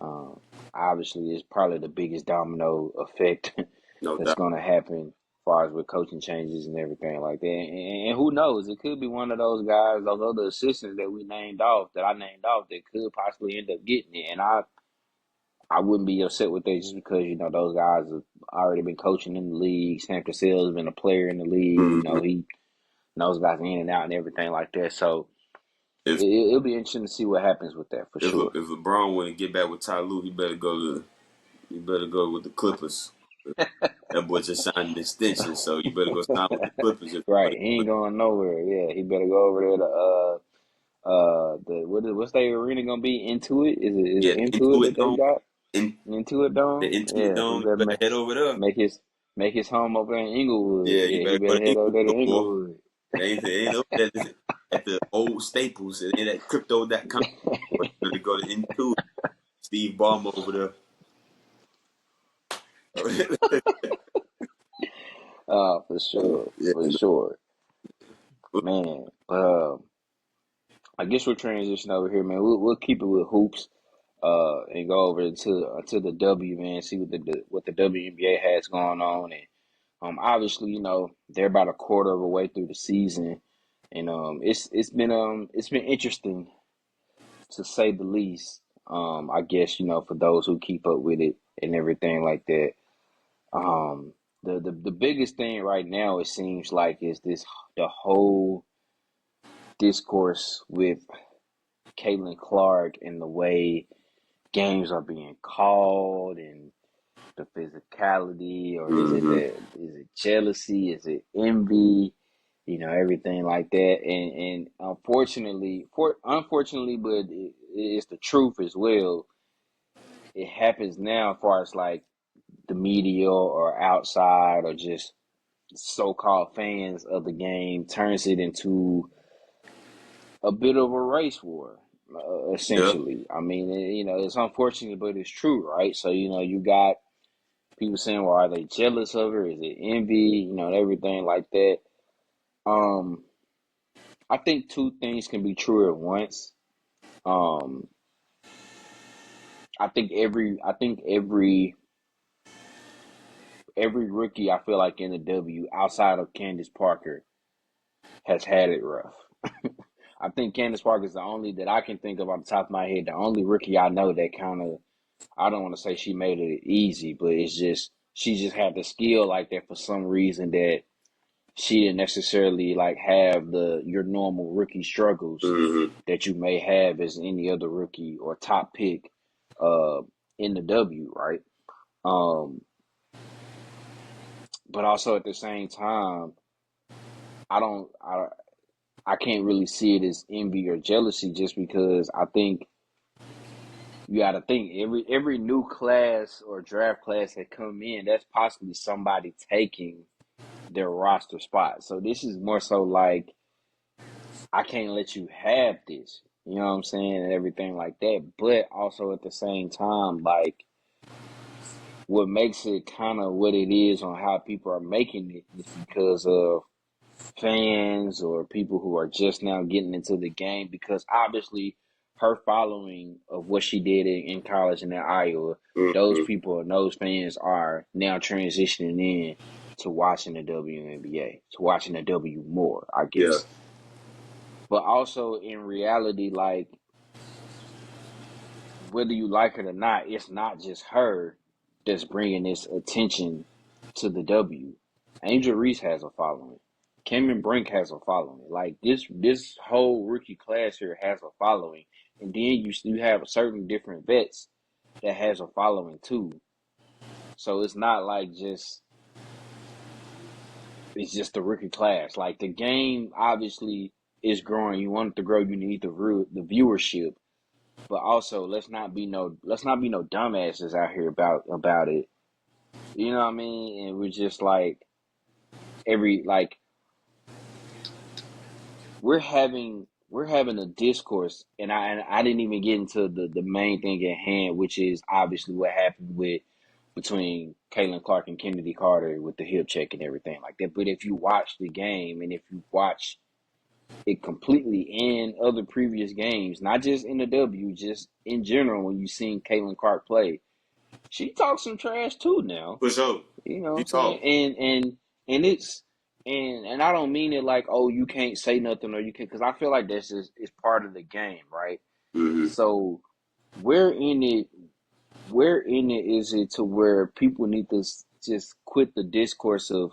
Um, Obviously, it's probably the biggest domino effect No that's doubt. gonna happen as far as with coaching changes and everything like that. And who knows? It could be one of those guys, those other assistants that I named off, that could possibly end up getting it. And I wouldn't be upset with that, just because those guys have already been coaching in the league. Sam Cassell has been a player in the league. Mm-hmm. He knows guys in and out and everything like that. So If it'll be interesting to see what happens with that for sure. if LeBron want to get back with Ty Lue, he better go with the Clippers. That boy just signed an extension, so you better go sign with the Clippers if you Right, want he to. ain't going nowhere. Yeah, he better go over there to what's their arena gonna be? Intuit? Is it Yeah, the Intuit Intuit that they Dome. got? In Intuit the Dome? Intuit Yeah, he Dome, better you better head over there. make his home over in Inglewood. Yeah, you Yeah, he better go better to head over there to Inglewood, boy. Inglewood. It ain't over at the old Staples. It ain't at Crypto.com. Boy, you better go to Intuit. Steve Ballmer over there. For sure, Yeah, for sure, man. I guess we'll transition over here, man. We'll keep it with hoops, and go over to the W, man. See what the WNBA has going on, and obviously, they're about a quarter of a way through the season, and it's been interesting to say the least. I guess for those who keep up with it and everything like that. Um, the biggest thing right now, it seems like, is the whole discourse with Caitlin Clark and the way games are being called, and the physicality, or is it mm-hmm. jealousy? Is it envy? Everything like that. And unfortunately, but it's the truth as well. It happens now as far as like the media or outside or just so-called fans of the game turns it into a bit of a race war, Yeah. essentially. I mean, it's unfortunate, but it's true, right? So, you got people saying, well, are they jealous of her? Is it envy? Everything like that. Um, I think two things can be true at once. Um, I think every rookie I feel like in the W outside of Candace Parker has had it rough. I think Candace Parker is the only that I can think of off the top of my head, the only rookie I know that kind of, I don't want to say she made it easy, but it's just she just had the skill like that for some reason that she didn't necessarily like have the your normal rookie struggles Mm-hmm. that you may have as any other rookie or top pick uh in the W, right? Um but also at the same time, I don't I can't really see it as envy or jealousy just because I think you got to think every new class or draft class that come in, that's possibly somebody taking their roster spot. So this is more so like I can't let you have this. You know what I'm saying? And everything like that. But also at the same time, like what makes it kind of what it is on how people are making it is because of fans or people who are just now getting into the game because obviously her following of what she did in college and in Iowa, those Mm-hmm. people and those fans are now transitioning in to watching the WNBA, to watching the W more, I Yeah. guess. But also in reality, like whether you like it or not, it's not just her that's bringing this attention to the W. Angel Reese has a following. Cameron Brink has a following. Like this whole rookie class here has a following, and then you have certain different vets that has a following too. So it's not like it's just the rookie class. Like the game obviously is growing. You want it to grow. You need the viewership, but also let's not be no dumbasses out here about it. You know what I mean? And we're just like every like we're having a discourse, and I didn't even get into the main thing at hand, which is obviously what happened with between Caitlin Clark and Kennedy Carter with the hip check and everything like that. But if you watch the game and if you watch it completely in other previous games, not just in the W, just in general, when you've seen Caitlin Clark play, she talks some trash too now. For sure. You know what She I'm saying? talked. And it's and I don't mean it like, oh, you can't say nothing or you can, because I feel like that's just it's part of the game, right? Mm-hmm. So where in it where in it is it to where people need to just quit the discourse of,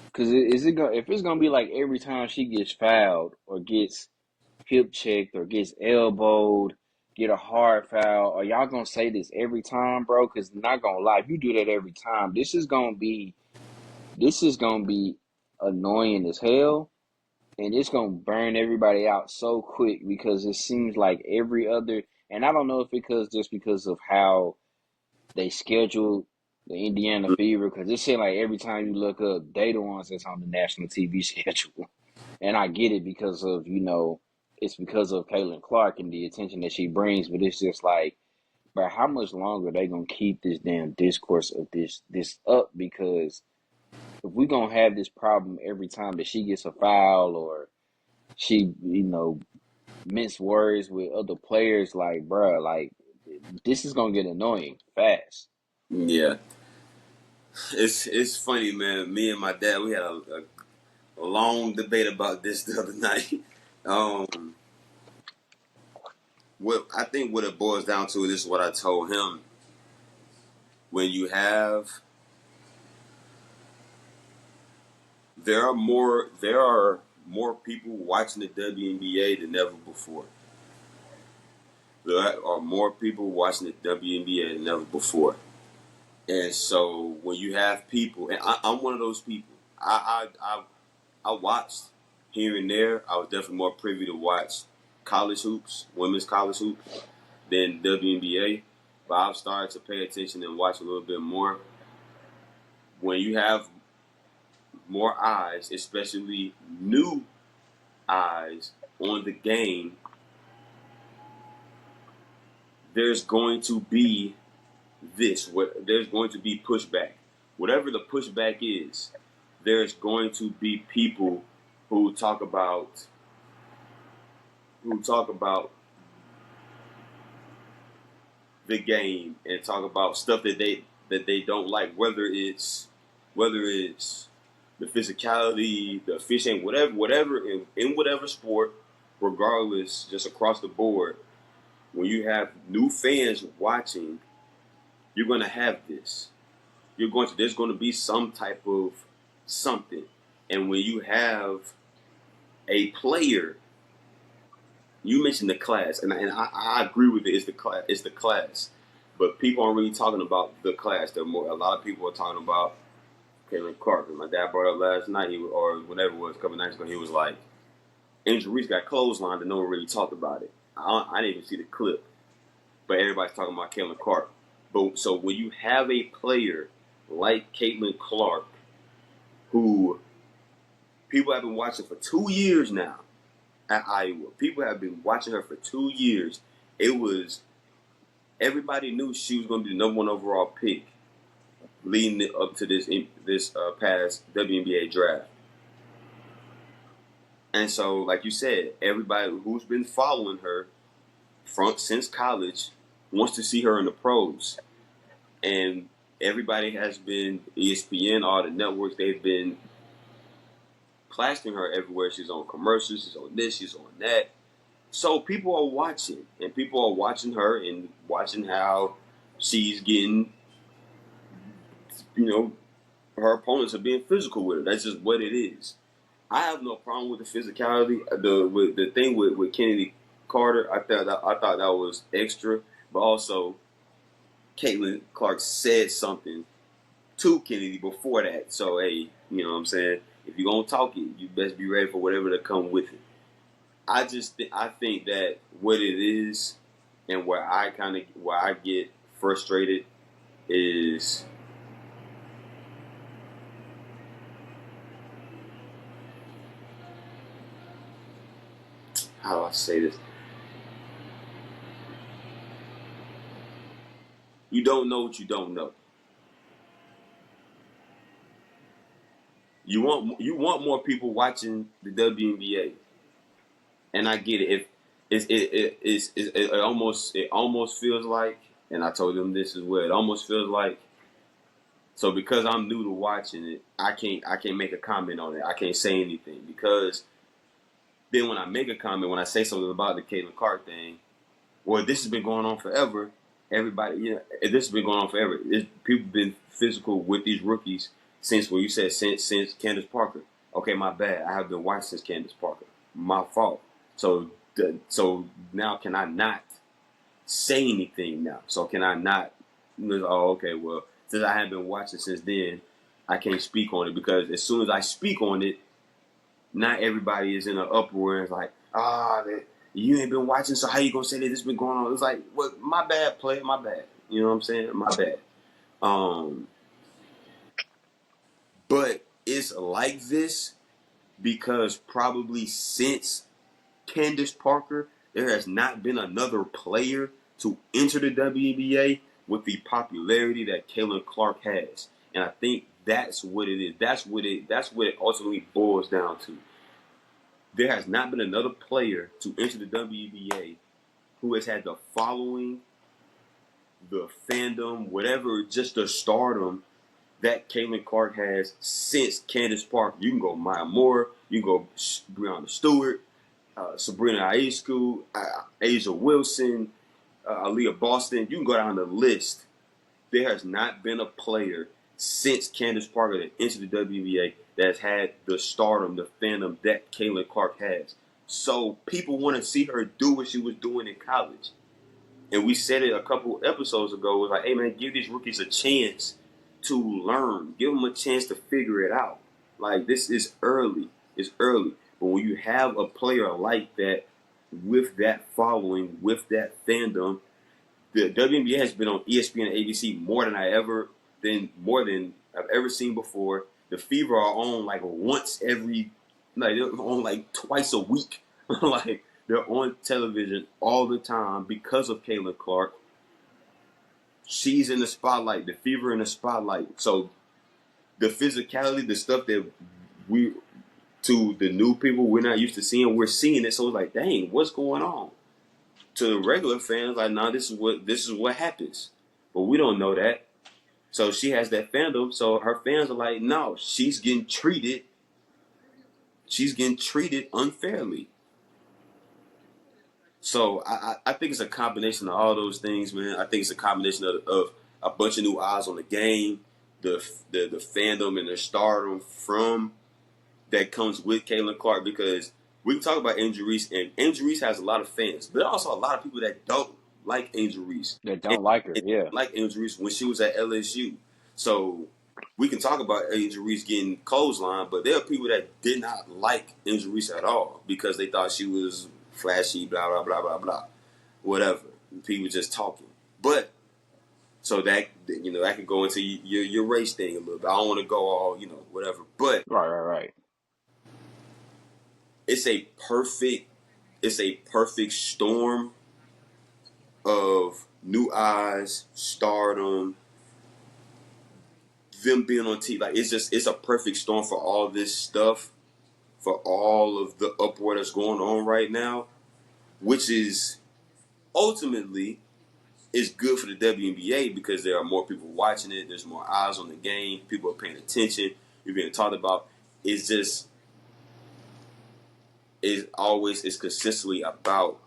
because is it going if it's gonna be like every time she gets fouled or gets hip checked or gets elbowed, get a hard foul, are y'all gonna say this every time, bro? Because not gonna lie, if you do that every time, this is gonna be annoying as hell, and it's gonna burn everybody out so quick because it seems like every other, and I don't know if because of how they schedule the Indiana Fever, because it seems like every time you look up, they the ones that's on the national TV schedule, and I get it because of it's because of Caitlin Clark and the attention that she brings, but it's just like, bro, how much longer are they gonna keep this damn discourse of this up? Because if we gonna have this problem every time that she gets a foul or she, mince words with other players, like, bruh, like this is gonna get annoying fast. Yeah. It's funny, man. Me and my dad, we had a long debate about this the other night. Um, what I think what it boils down to, this is what I told him. When you have, there are more people watching the WNBA than ever before. There are more people watching the WNBA than ever before, And so when you have people, and I'm one of those people. I watched here and there. I was definitely more privy to watch college hoops, women's college hoops, than WNBA. But I've started to pay attention and watch a little bit more. When you have more eyes, especially new eyes on the game, there's going to be there's going to be pushback. Whatever the pushback is, there's going to be people who talk about who talk about the game and talk about stuff that they don't like, whether it's the physicality, the fishing, whatever in whatever sport, regardless, just across the board. When you have new fans watching, you're going to have this. There's going to be some type of something, and when you have a player, you mentioned the class, and I agree with it. It's the class. It's the class, but people aren't really talking about the class. A lot of people are talking about Caitlin Clark. My dad brought up last night, or whatever it was, a couple nights ago. He was like, Angel Reese got clotheslined, and no one really talked about it. I didn't even see the clip, but everybody's talking about Caitlin Clark. But so when you have a player like Caitlin Clark, who people have been watching for 2 years now at Iowa, people have been watching her for 2 years. It was everybody knew she was going to be the number one overall pick leading up to this past WNBA draft. And so, like you said, everybody who's been following her since college wants to see her in the pros. And everybody has been, ESPN, all the networks, they've been plastering her everywhere. She's on commercials, she's on this, she's on that. So people are watching, and people are watching her and watching how she's getting, her opponents are being physical with her. That's just what it is. I have no problem with the physicality. The thing with Kennedy Carter, I thought that was extra, but also Caitlin Clark said something to Kennedy before that. So hey, you know what I'm saying? If you're gonna talk it, you best be ready for whatever to come with it. I think that what it is, and where I get frustrated is how do I say this? You don't know what you don't know. You want more people watching the WNBA, and I get it. If it almost feels like, and I told them this as well. It almost feels like, so because I'm new to watching it, I can't make a comment on it. I can't say anything because then when I make a comment, when I say something about the Caitlin Clark thing, well, this has been going on forever. Everybody, this has been going on forever. People have been physical with these rookies since, well, you said since Candace Parker. Okay, my bad. I have been watching since Candace Parker. My fault. So now can I not say anything now? So can I not? Oh, okay. Well, since I haven't been watching since then, I can't speak on it because as soon as I speak on it, not everybody is in an uproar. It's like, you ain't been watching, so how you gonna say that this been going on? It's like, well, my bad, player, my bad. You know what I'm saying? My bad. But it's like this because probably since Candace Parker, there has not been another player to enter the WNBA with the popularity that Caitlin Clark has. And I think that's what it is. That's what it ultimately boils down to. There has not been another player to enter the WNBA who has had the following, the fandom, whatever, just the stardom that Caitlin Clark has since Candace Parker. You can go Maya Moore, you can go Breonna Stewart, Sabrina Ionescu, Asia Wilson, Aaliyah Boston. You can go down the list. There has not been a player since Candace Parker that entered the WNBA that has had the stardom, the fandom that Caitlin Clark has. So people want to see her do what she was doing in college. And we said it a couple episodes ago. It was like, hey, man, give these rookies a chance to learn. Give them a chance to figure it out. Like this is early. It's early. But when you have a player like that, with that following, with that fandom, the WNBA has been on ESPN and ABC more than I've ever seen before. The Fever are on like once every, like they're on like twice a week. Like they're on television all the time because of Caitlin Clark. She's in the spotlight. The Fever in the spotlight. So the physicality, the stuff that we to the new people we're not used to seeing, we're seeing it. So it's like, dang, what's going on? To the regular fans, like, nah, this is what happens. But we don't know that. So she has that fandom. So her fans are like, no, she's getting treated unfairly. So I think it's a combination of all those things, man. I think it's a combination of a bunch of new eyes on the game, the fandom and the stardom from that comes with Caitlin Clark, because we can talk about Angel Reese, and Angel Reese has a lot of fans, but also a lot of people that don't like Angel Reese That and, don't like her. and Yeah. like Angel Reese when she was at LSU. So we can talk about Angel Reese getting clothesline, but there are people that did not like Angel Reese at all because they thought she was flashy, blah blah blah blah blah, whatever. People just talking, but so that that could go into your race thing a little bit. I don't want to go all whatever, but Right. Right. Right. it's a perfect storm of new eyes, stardom, them being on TV. Like it's a perfect storm for all this stuff, for all of the uproar that's going on right now, which is ultimately is good for the WNBA because there are more people watching it. There's more eyes on the game. People are paying attention. You're being talked about. It's just it's consistently about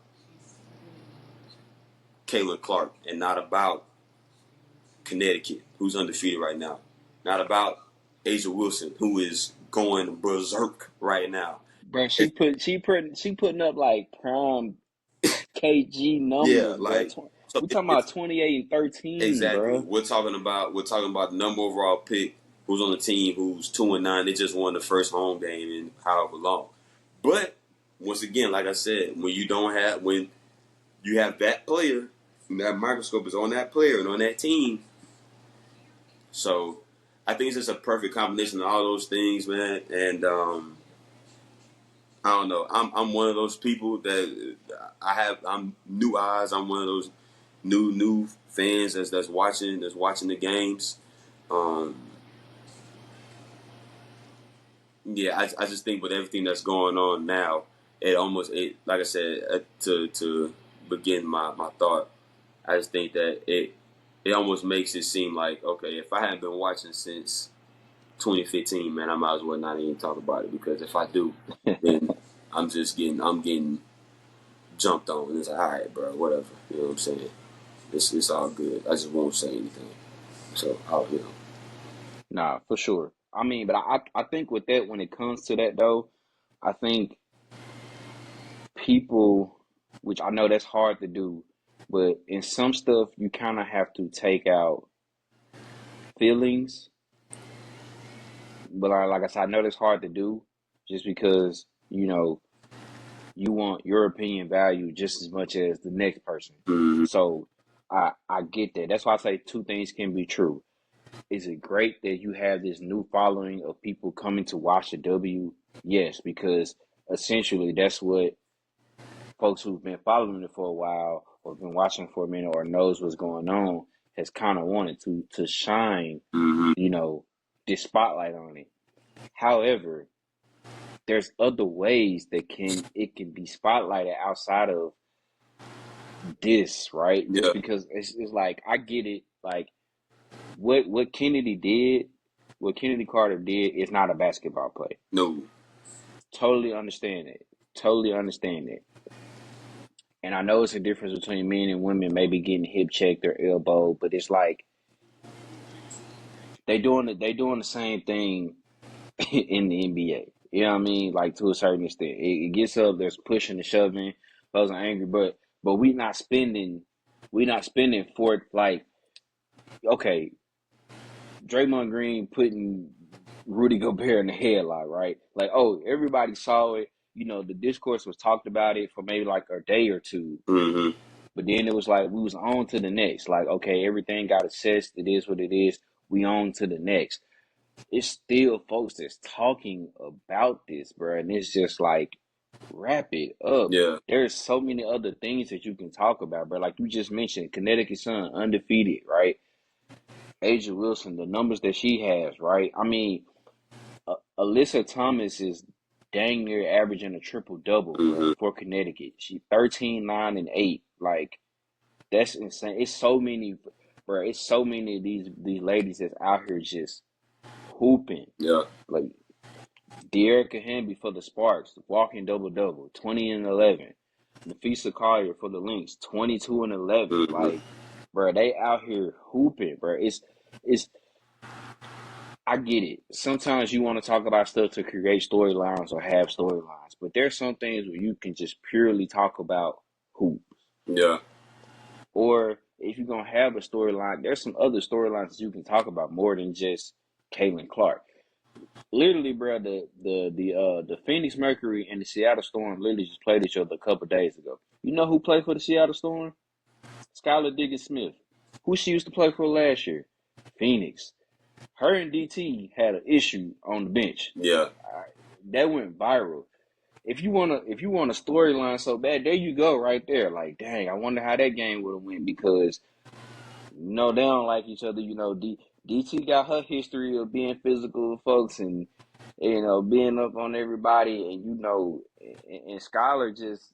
Caitlin Clark and not about Connecticut, who's undefeated right now. Not about Asia Wilson, who is going berserk right now. Bro, It's, she putting up like prime KG yeah, numbers, bro. like so We talking about it's 28 and 13, exactly. bro. We're talking about the number overall pick who's on the team who's 2-9. They just won the first home game in however long. But once again, like I said, when you have that player, and that microscope is on that player and on that team. So I think it's just a perfect combination of all those things, man. And I don't know. I'm one of those people that I'm new eyes. I'm one of those new fans that's watching the games. Um, yeah, I just think with everything that's going on now, it like I said to begin my thought. I just think that it almost makes it seem like, okay, if I haven't been watching since 2015, man, I might as well not even talk about it, because if I do, then I'm getting jumped on. And it's like, all right, bro, whatever. You know what I'm saying? It's all good. I just won't say anything. So I'll. Nah, for sure. I mean, but I think with that, when it comes to that though, I think people, which I know that's hard to do, but in some stuff you kind of have to take out feelings. But like I said, I know that's hard to do, just because you want your opinion valued just as much as the next person. Mm-hmm. So I get that. That's why I say two things can be true. Is it great that you have this new following of people coming to watch the W? Yes, because essentially that's what folks who've been following it for a while or been watching for a minute or knows what's going on has kind of wanted to shine, Mm-hmm. you know, this spotlight on it. However, there's other ways that it can be spotlighted outside of this, right? Yeah. Because it's like I get it, like what Kennedy did, what Kennedy Carter did is not a basketball play. No. Totally understand it. Totally understand it. And I know it's a difference between men and women maybe getting hip checked or elbowed, but it's like they doing the same thing in the NBA. You know what I mean? Like to a certain extent. It gets up, there's pushing and shoving, those are angry, but we not spending for like, okay, Draymond Green putting Rudy Gobert in the headlock, right? Like, oh, everybody saw it. You know, the discourse was talked about it for maybe like a day or two. Mm-hmm. But then it was like we was on to the next. Like, okay, everything got assessed. It is what it is. We on to the next. It's still folks that's talking about this, bro. And it's just like, wrap it up. Yeah. There's so many other things that you can talk about, bro. Like you just mentioned, Connecticut Sun, undefeated, right? Asia Wilson, the numbers that she has, right? I mean, Alyssa Thomas is dang near averaging a triple double, bro, Mm-hmm. for Connecticut. She 13, 9, and 8. Like, that's insane. It's so many, bro. It's so many of these ladies that's out here just hooping. Yeah. Like De'Erica Hamby for the Sparks, walking double double, 20 and 11. Nafisa Collier for the Lynx, 22 and 11. Mm-hmm. Like, bro, they out here hooping, bro. It's I get it. Sometimes you want to talk about stuff to create storylines or have storylines, but there's some things where you can just purely talk about hoop. Yeah. Or if you're gonna have a storyline, there's some other storylines that you can talk about more than just Caitlin Clark. Literally, bro, the Phoenix Mercury and the Seattle Storm literally just played each other a couple days ago. You know who played for the Seattle Storm? Skylar Diggins Smith. Who she used to play for last year? Phoenix. Her and DT had an issue on the bench. Yeah. That went viral. If you want a storyline so bad, there you go right there. Like, dang, I wonder how that game would have went because they don't like each other. DT got her history of being physical with folks and being up on everybody, and Skylar just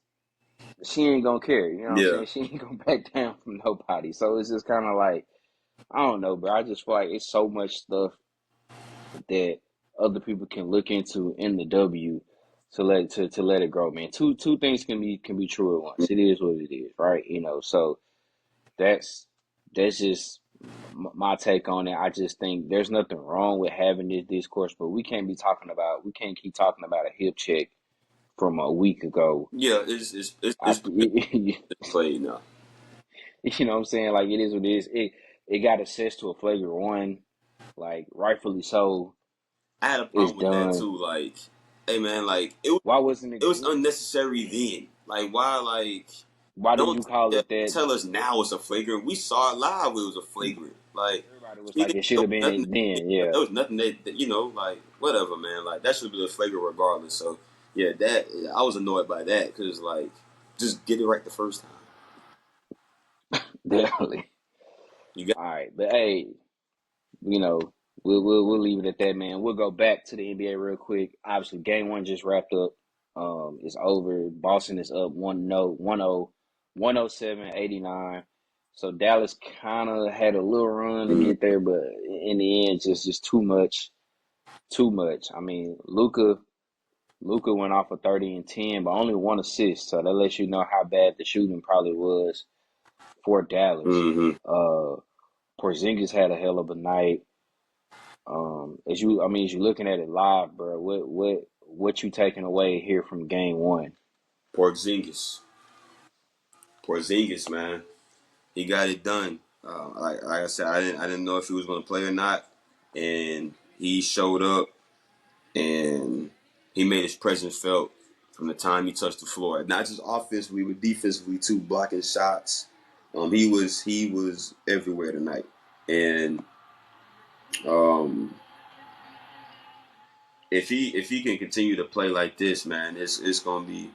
she ain't gonna care. You know what I'm Yeah. saying? She ain't gonna back down from nobody. So it's just kind of like I don't know, bro. I just feel like it's so much stuff that other people can look into in the W to let it grow, man. Two things can be true at once. It is what it is, right? So that's just my take on it. I just think there's nothing wrong with having this discourse, but we can't keep talking about a hip check from a week ago. Yeah. It's After it's played now. you know what I'm saying? Like it is what it is. It got assessed to a flagrant one, like rightfully so. I had a It's problem with that done. too. Like, hey man, like Why wasn't it it? was unnecessary then. Like, why? Like, Why didn't don't you call yeah, it that? tell us now it's a flagrant. We saw it live. It was a flagrant. Like, Everybody was we like, didn't. it should There have was been nothing. it then. Yeah, There was nothing like whatever, man. Like that should be a flagrant regardless. So yeah, that I was annoyed by that because like just get it right the first time. definitely. You got All right, but hey, you know, we'll leave it at that, man. We'll go back to the NBA real quick. Obviously, game one just wrapped up. It's over. Boston is up 1-0, 1-0, 107-89. So Dallas kind of had a little run to mm, get there, but in the end, just too much, too much. I mean, Luka went off for 30 and 10, but only one assist. So that lets you know how bad the shooting probably was for Dallas. mm-hmm. Uh, Porzingis had a hell of a night. As you're looking at it live, bro, what you taking away here from game one? Porzingis, Porzingis, man, he got it done. Like I said, I didn't know if he was going to play or not, and he showed up and he made his presence felt from the time he touched the floor. Not just offensively, but defensively too, blocking shots. He was everywhere tonight, and um, if he can continue to play like this, man, it's gonna be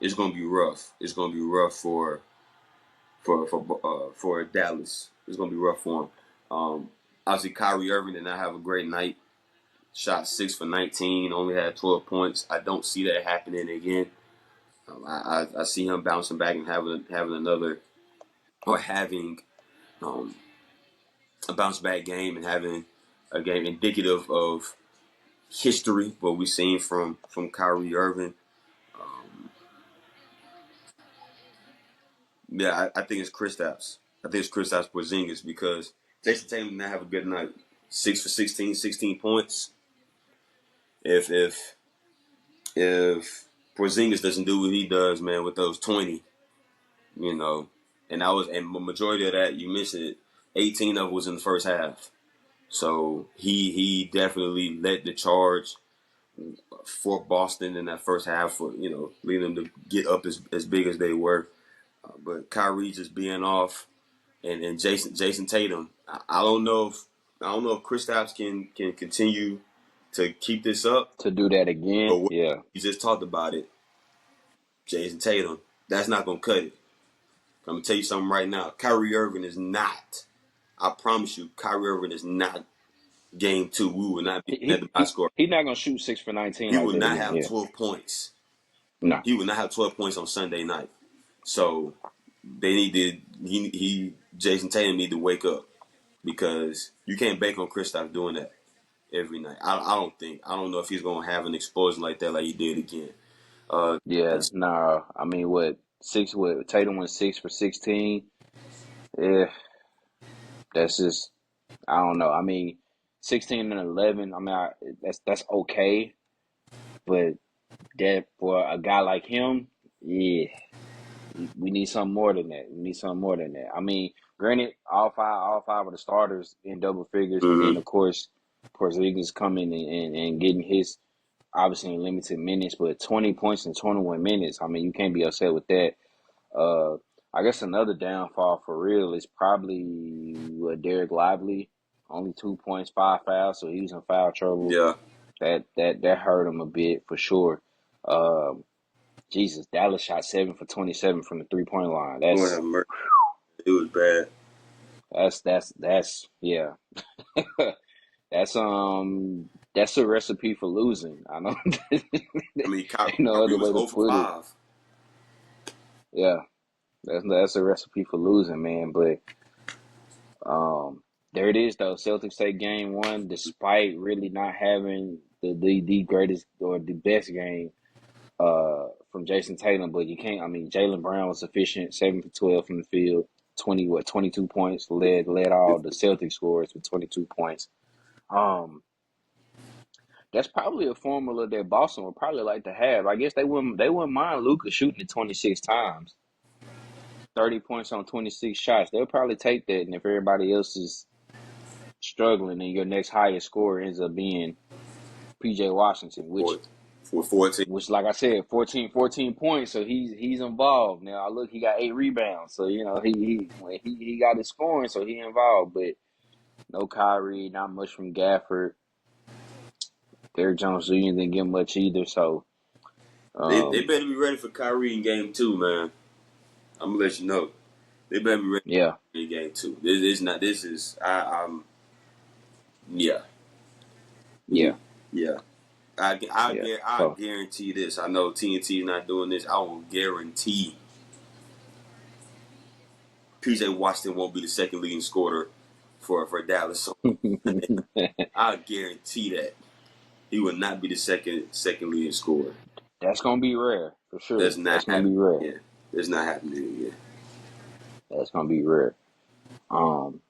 rough. It's gonna be rough for Dallas. It's gonna be rough for him. Obviously, Kyrie Irving did not have a great night. Shot 6 for 19, only had 12 points. I don't see that happening again. I see him bouncing back and having another or having um, a bounce back game and having a game indicative of history, what we've seen from Kyrie Irving. Um, yeah, I think it's Kristaps. I think it's Kristaps Porzingis because Jason Tatum did not have a good night. 6 for 16, 16 points. If Porzingis doesn't do what he does, man, with those 20, you know, and the majority of that you mentioned it, 18 of it was in the first half. So he definitely led the charge for Boston in that first half, for leading them to get up as big as they were. But Kyrie just being off, and Jason Tatum. I don't know if Kristaps can continue to keep this up. To do that again, But what yeah. you just talked about it, Jason Tatum. That's not gonna cut it. I'm gonna tell you something right now. Kyrie Irving is not. I promise you, Kyrie Irving is not game 2. We will not be at the box score. He not gonna shoot 6 for 19 He like will that not again. have Yeah, 12 points. no. He will not have 12 points on Sunday night. So they need to. Jason Tatum need to wake up, because you can't bank on Kristaps doing that every night. I don't think. I don't know if he's gonna have an explosion like that, like he did again. Yeah, nah. I mean, what six? What Tatum went 6 for 16. Yeah, that's just I don't know. I mean, 16 and 11. I mean, that's okay, but that for a guy like him, yeah, we need something more than that. We need something more than that. I mean, granted, all five of the starters in double figures, and then Mm-hmm. of course, Porzingis coming and getting his obviously in limited minutes, but 20 points in 21 minutes. I mean, you can't be upset with that. Uh, I guess another downfall for real is probably Derek Lively. Only 2 points, 5 fouls, so he was in foul trouble. Yeah. That hurt him a bit for sure. Um, Jesus, Dallas shot 7 for 27 from the 3-point line. Lord have That's mercy. It was bad. that's yeah. That's a recipe for losing. I know. I mean, Ain't no Kyrie other was way to 0 for put it. 5. Yeah, that's a recipe for losing, man. But there it is though. Celtics take game one despite really not having the greatest or the best game from Jason Tatum. But you can't. I mean, Jaylen Brown was efficient, 7 for 12 from the field, 22 points. Led all the Celtics scorers with 22 points. Um, that's probably a formula that Boston would probably like to have. I guess they wouldn't mind Luka shooting it 26 times, 30 points on 26 shots. They'll probably take that, and if everybody else is struggling, and your next highest scorer ends up being PJ Washington, which For 14. which like I said, 14 points, so he's involved. Now I look, he got 8 rebounds, so he got his scoring, so he involved. But no Kyrie, not much from Gafford. Derrick Jones Jr. didn't get much either, so They um, better be ready for Kyrie in game 2, man. I'm gonna let you know. They better be ready yeah, in game 2. This is not. This is. I'm. Yeah. yeah, Yeah. yeah. I So guarantee this. I know TNT is not doing this. I will guarantee PJ Washington won't be the second leading scorer for Dallas. So I guarantee that he will not be the second leading scorer. that's gonna be rare for That's sure. not That's gonna happening be rare. again. That's not happening again. That's gonna be rare. Um,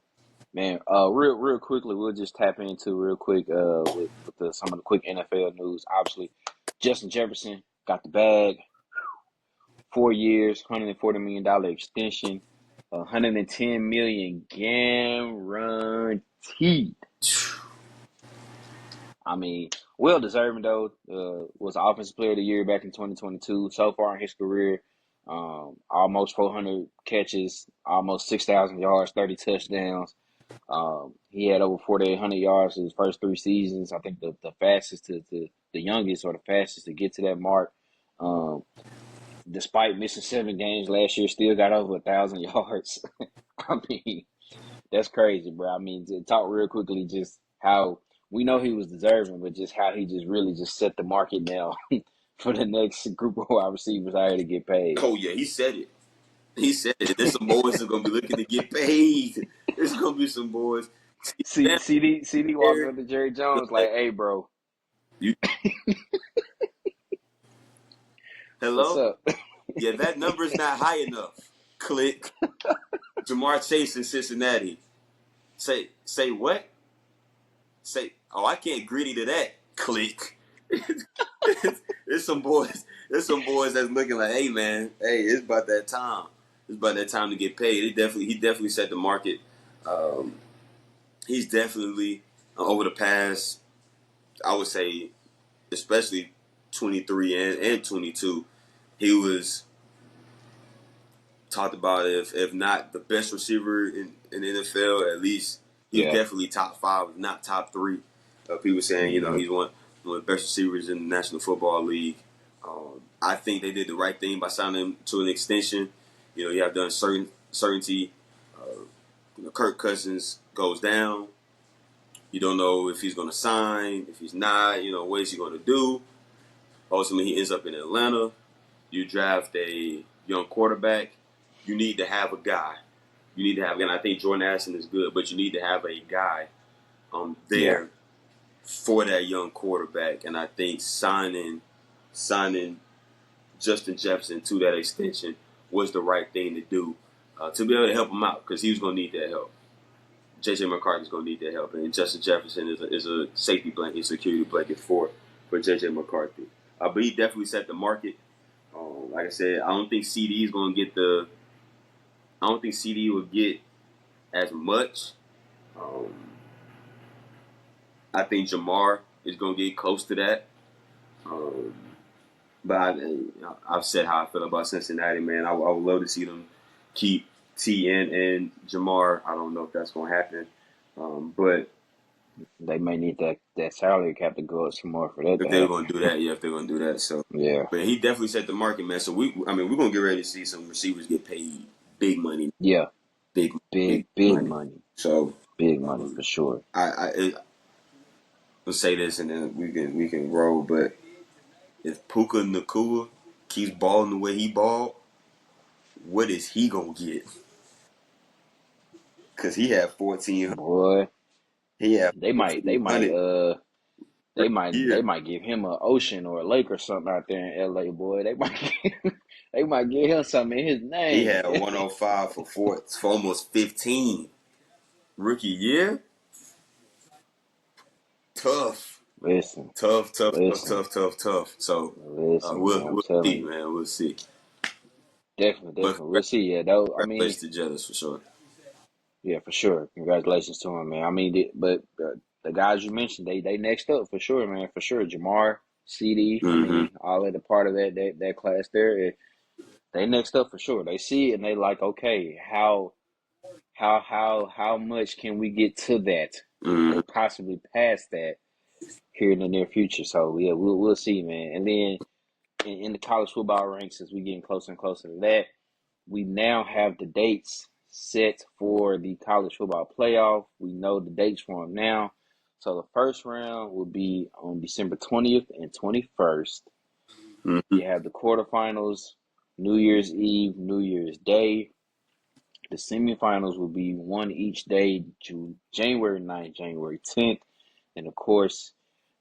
Man, real quickly, we'll just tap into real quick with some of the quick NFL news. Obviously, Justin Jefferson got the bag, 4 years, $140 million extension, 110 million guaranteed. I mean, well deserving though. Was offensive player of the year back in 2022. So far in his career, almost 400 catches, almost 6,000 yards, 30 touchdowns. He had over 4,800 yards in his first 3 seasons. I think the fastest to the youngest or the fastest to get to that mark. Um, Despite missing 7 games last year, still got over 1,000 yards. I mean, that's crazy, bro. I mean, to talk real quickly, just how we know he was deserving, but just how he just really just set the market now for the next group of wide receivers out here to get paid. Oh yeah, he said it. He said it. There's some boys that are gonna be looking to get paid. There's gonna be some boys. See, Damn, CD walking Eric. up to Jerry Jones like, Like, "Hey, bro, you what's hello? up?" Yeah, that number's not high enough. Click. Jamar Chase in Cincinnati. Say what? Say, oh, I can't greedy to that. Click. there's some boys. There's some boys that's looking like, hey man, hey, it's about that time. It's about that time to get paid. He definitely set the market. Um, he's definitely over the past, I would say, especially 23 and 22, he was talked about if not the best receiver in the NFL, at least he was Yeah. definitely top five, if not top three. People saying, Hmm. he's one of the best receivers in the National Football League. I think they did the right thing by signing him to an extension. You have done certainty. Kirk Cousins goes down. You don't know if he's going to sign. If he's not, what is he going to do? Ultimately, he ends up in Atlanta. You draft a young quarterback. You need to have a guy. And I think Jordan Addison is good, but you need to have a guy Yeah. there for that young quarterback. And I think signing Justin Jefferson to that extension was the right thing to do to be able to help him out because he was going to need that help. J.J. McCarthy's going to need that help, and Justin Jefferson is a safety blanket, security blanket for J.J. McCarthy. But he definitely set the market. Like I said, I don't think CD is going to get I don't think CD will get as much. Um, I think Jamar is going to get close to that. Um, but I've said how I feel about Cincinnati, man. I would love to see them keep T and Jamar. I don't know if that's going to happen. But They may need that salary cap to go up some more for that if to they're happen. going to do that, yeah, if they're going to do that. So, Yeah. but he definitely set the market, man. So we're going to get ready to see some receivers get paid big money, Yeah. big, big Big money. money. So, Big money um, for sure. I'll say this and then we can roll. But if Puka Nakua keeps balling the way he balled, what is he gonna get? Because he had 14. Boy, He had they might they might 1,400 uh per they year. might give him an ocean or a lake or something out there in LA, boy. They might give him something in his He name. had 105 for almost 15 rookie year. Tough, Listen, tough, tough, tough, listen, tough, tough, tough. So listen, man. I'm we'll telling see, you. man. We'll see. Definitely, But definitely. We'll see. Yeah, though. I mean, congratulations to Jettas for sure. yeah, for sure. Congratulations to him, man. I mean, but the guys you mentioned, they next up for sure, man. For sure. Jamar, CD. I Mm-hmm. mean, all of the part of that class there. They next up for sure. They see it and they like, okay, how much can we get to that Mm-hmm. or possibly past that here in the near future? So yeah, we'll see, man. And then in the college football ranks, as we getting closer and closer to that, we now have the dates set for the college football playoff. We know the dates for them now. So the first round will be on December 20th and 21st. Mm-hmm. You have the quarterfinals, New Year's Eve, New Year's Day. The semifinals will be one each day, January 9th, January 10th. And of course,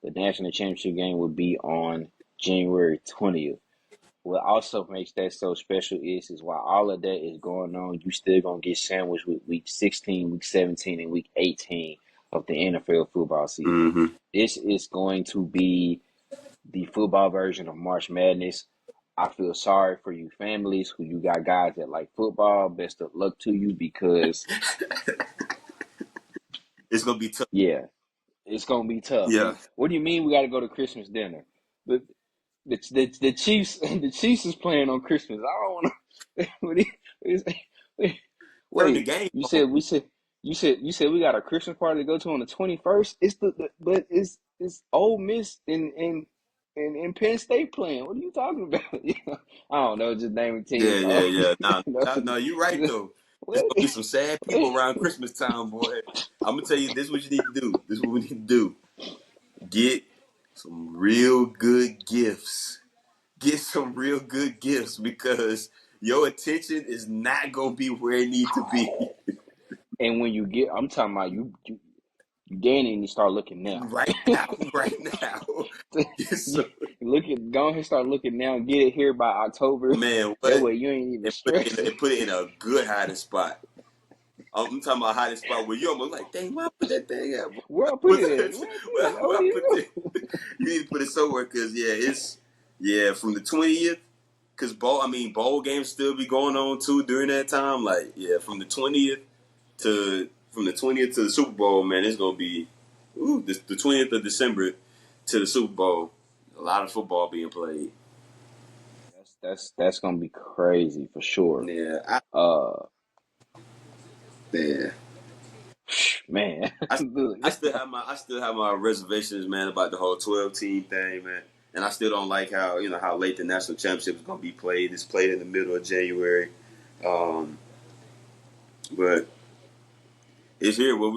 the national championship game will be on January 20th. What also makes that so special is while all of that is going on, you still gonna get sandwiched with week 16, week 17, and week 18 of the NFL football season. Mm-hmm. This is going to be the football version of March Madness. I feel sorry for you families who you got guys that like football. Best of luck to you because It's gonna be tough. yeah, it's gonna be tough. Yeah. What do you mean we got to go to Christmas dinner? The the Chiefs the Chiefs is playing on Christmas. I don't want to. Turn the Wait, game you on. said you said we got a Christmas party to go to on the 21st. It's but it's Ole Miss and Penn State playing. What are you talking about? I don't know, just naming Yeah, teams. yeah, Oh, yeah. Nah, no, no, you're right though. There's what? gonna be some sad people around Christmas time, boy. I'm gonna tell you, this is what you need to do. This is what we need to do. Get some real good gifts. Get some real good gifts because your attention is not gonna be where it need to be And when you get, I'm talking about you Danny and you start looking now. right now. Right now. Get You some, go ahead and start looking now. Get it here by October. man, That what? way you ain't even And put it stressing. in a good hiding spot. I'm talking about hiding spot where you almost like, dang, where I put that thing at? Where I put Where, it at? Where I put it? I where don't I even put know. it? You need to put it somewhere because from the 20th because bowl games still be going on too during that time. Like from the 20th to the Super Bowl, man, it's gonna be the 20th of December to the Super Bowl. A lot of football being played. That's gonna be crazy for sure. Yeah, Uh, yeah. man, I, look, I still have my reservations, man, about the whole 12 team thing, man. And I still don't like how how late the national championship is going to be played. It's played in the middle of January, but it's here. What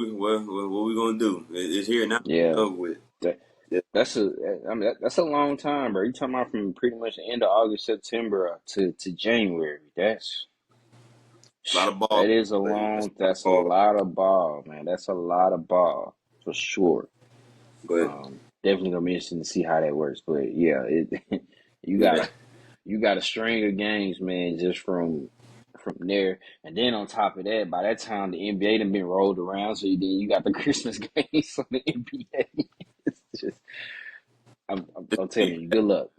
we gonna do? It's here now. yeah, Over with. that, Yeah. that's a I mean that's a long time, bro. You talking about from pretty much the end of August, September to January. A lot of ball That is a played. That's long. a lot of That's a ball. lot of ball, man. That's a lot of ball for sure. But Definitely gonna be interesting to see how that works. But yeah, you yeah, gotta you got a string of games, man, just from there. And then on top of that, by that time the NBA done been rolled around, so then you got the Christmas games on the NBA. It's just, I'm telling you, good luck,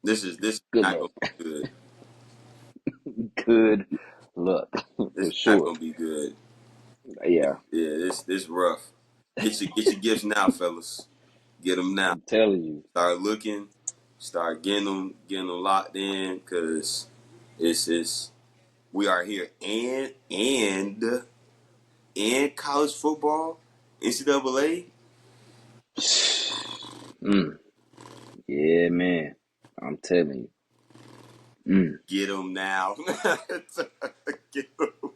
this is good not luck, gonna be good. good luck This for is not sure. gonna be good. Yeah, Yeah, this rough. Get your gifts now, fellas. Get them now. I'm telling you. Start looking. Start getting them locked in, cause it's we are here and college football, NCAA. Mm, yeah, man, I'm telling you. Mm, Get them now. Get 'em.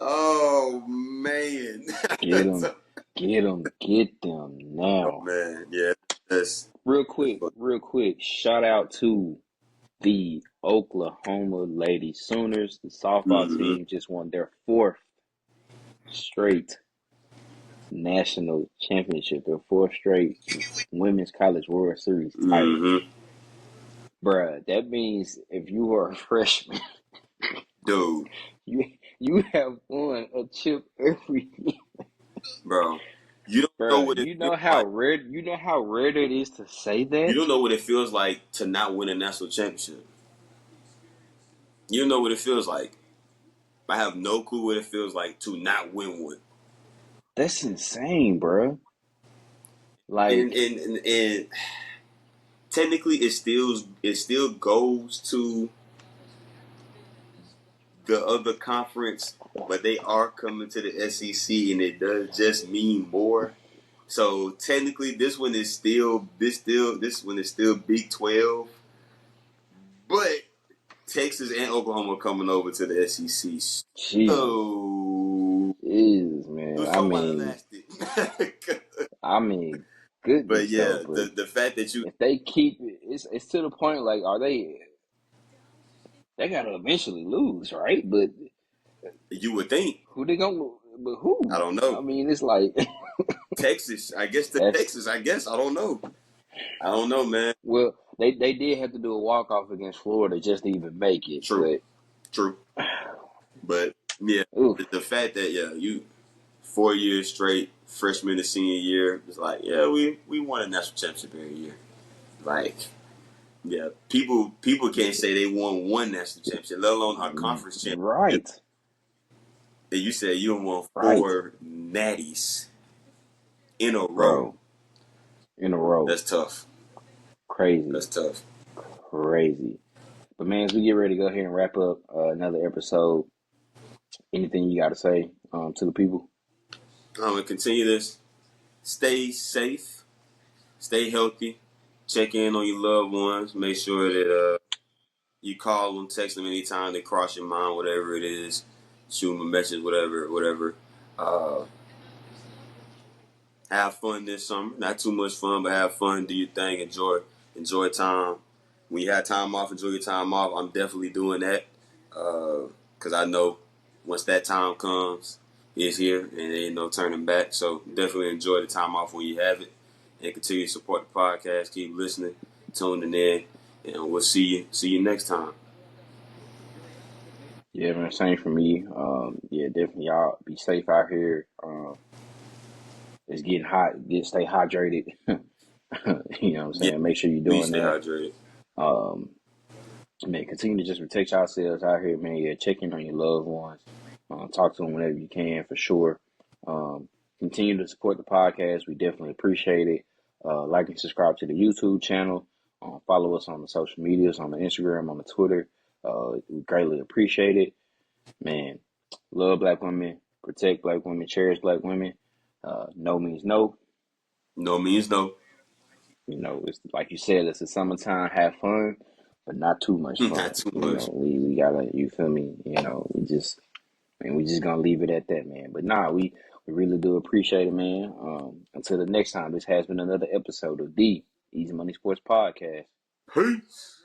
Oh man. get them, get them Oh now. man, yeah. That's Real quick. Shout out to the Oklahoma Lady Sooners. The softball mm-hmm, team just won their fourth straight national championship, their fourth straight Women's College World Series title. mm-hmm, Bruh, that means if you are a freshman, dude, you you have won a chip every year. bro. You don't know Bruh, what it feels like. you know how rare it is to say You that? don't know what it feels like to not win a national championship. You don't know what it feels like. I have no clue what it feels like to not win one. That's insane, bruh. Like, And technically, it still goes to the other conference, but they are coming to the SEC, and it does just mean more. So technically, this one is still Big 12, but Texas and Oklahoma are coming over to the SEC. jeez, So is man. somebody lasted. I mean, But goodness though. yeah, But the fact that if they keep it, it's to the point. Like, are they? They gotta eventually lose, right? But you would think, who they gonna? But I who? don't I know. mean, it's like Texas, I guess the that's Texas, I guess. I don't know. I don't know, man. well. They did have to do a walk off against Florida just to even make it. True, But true. But yeah, oof, the fact that yeah, you 4 years straight, freshman to senior year, it's like yeah, we won a national championship every year. Like yeah, people can't say they won one national championship, let alone our conference championship. right, And you said you won right, 4 natties in a row. bro. In a row, That's tough. crazy, That's tough. crazy. But man, as we get ready to go ahead and wrap up another episode, anything you got to say to the people? I'm gonna continue this. Stay safe. Stay healthy. Check in on your loved ones. Make sure that you call them, text them anytime they cross your mind, whatever it is. Shoot them a message, whatever, whatever. Uh, have fun this summer. Not too much fun, but have fun. Do your thing. Enjoy time. When you have time off, enjoy your time off. I'm definitely doing that because I know once that time comes, it's here and there ain't no turning back. So definitely enjoy the time off when you have it, and continue to support the podcast. Keep listening, tuning in, and we'll see you next time. Yeah, man, same for me. Yeah, definitely y'all be safe out here. It's getting hot. Stay hydrated. You know what I'm Yeah, saying? Make sure you're please doing stay that. hydrated. Um, Man, continue to just protect yourselves out here, man. Yeah, check in on your loved ones. Talk to them whenever you can, for sure. Um, continue to support the podcast. We definitely appreciate it. Like and subscribe to the YouTube channel. Follow us on the social medias, on the Instagram, on the Twitter. We greatly appreciate it. Man, love black women, protect black women, cherish black women. No means no. No means no. It's like you said, it's the summertime, have fun, but not too much fun. Not too much. We gotta, you feel me? We just gonna leave it at that, man. But nah, we really do appreciate it, man. Until the next time, this has been another episode of the Easy Money Sports Podcast. Peace.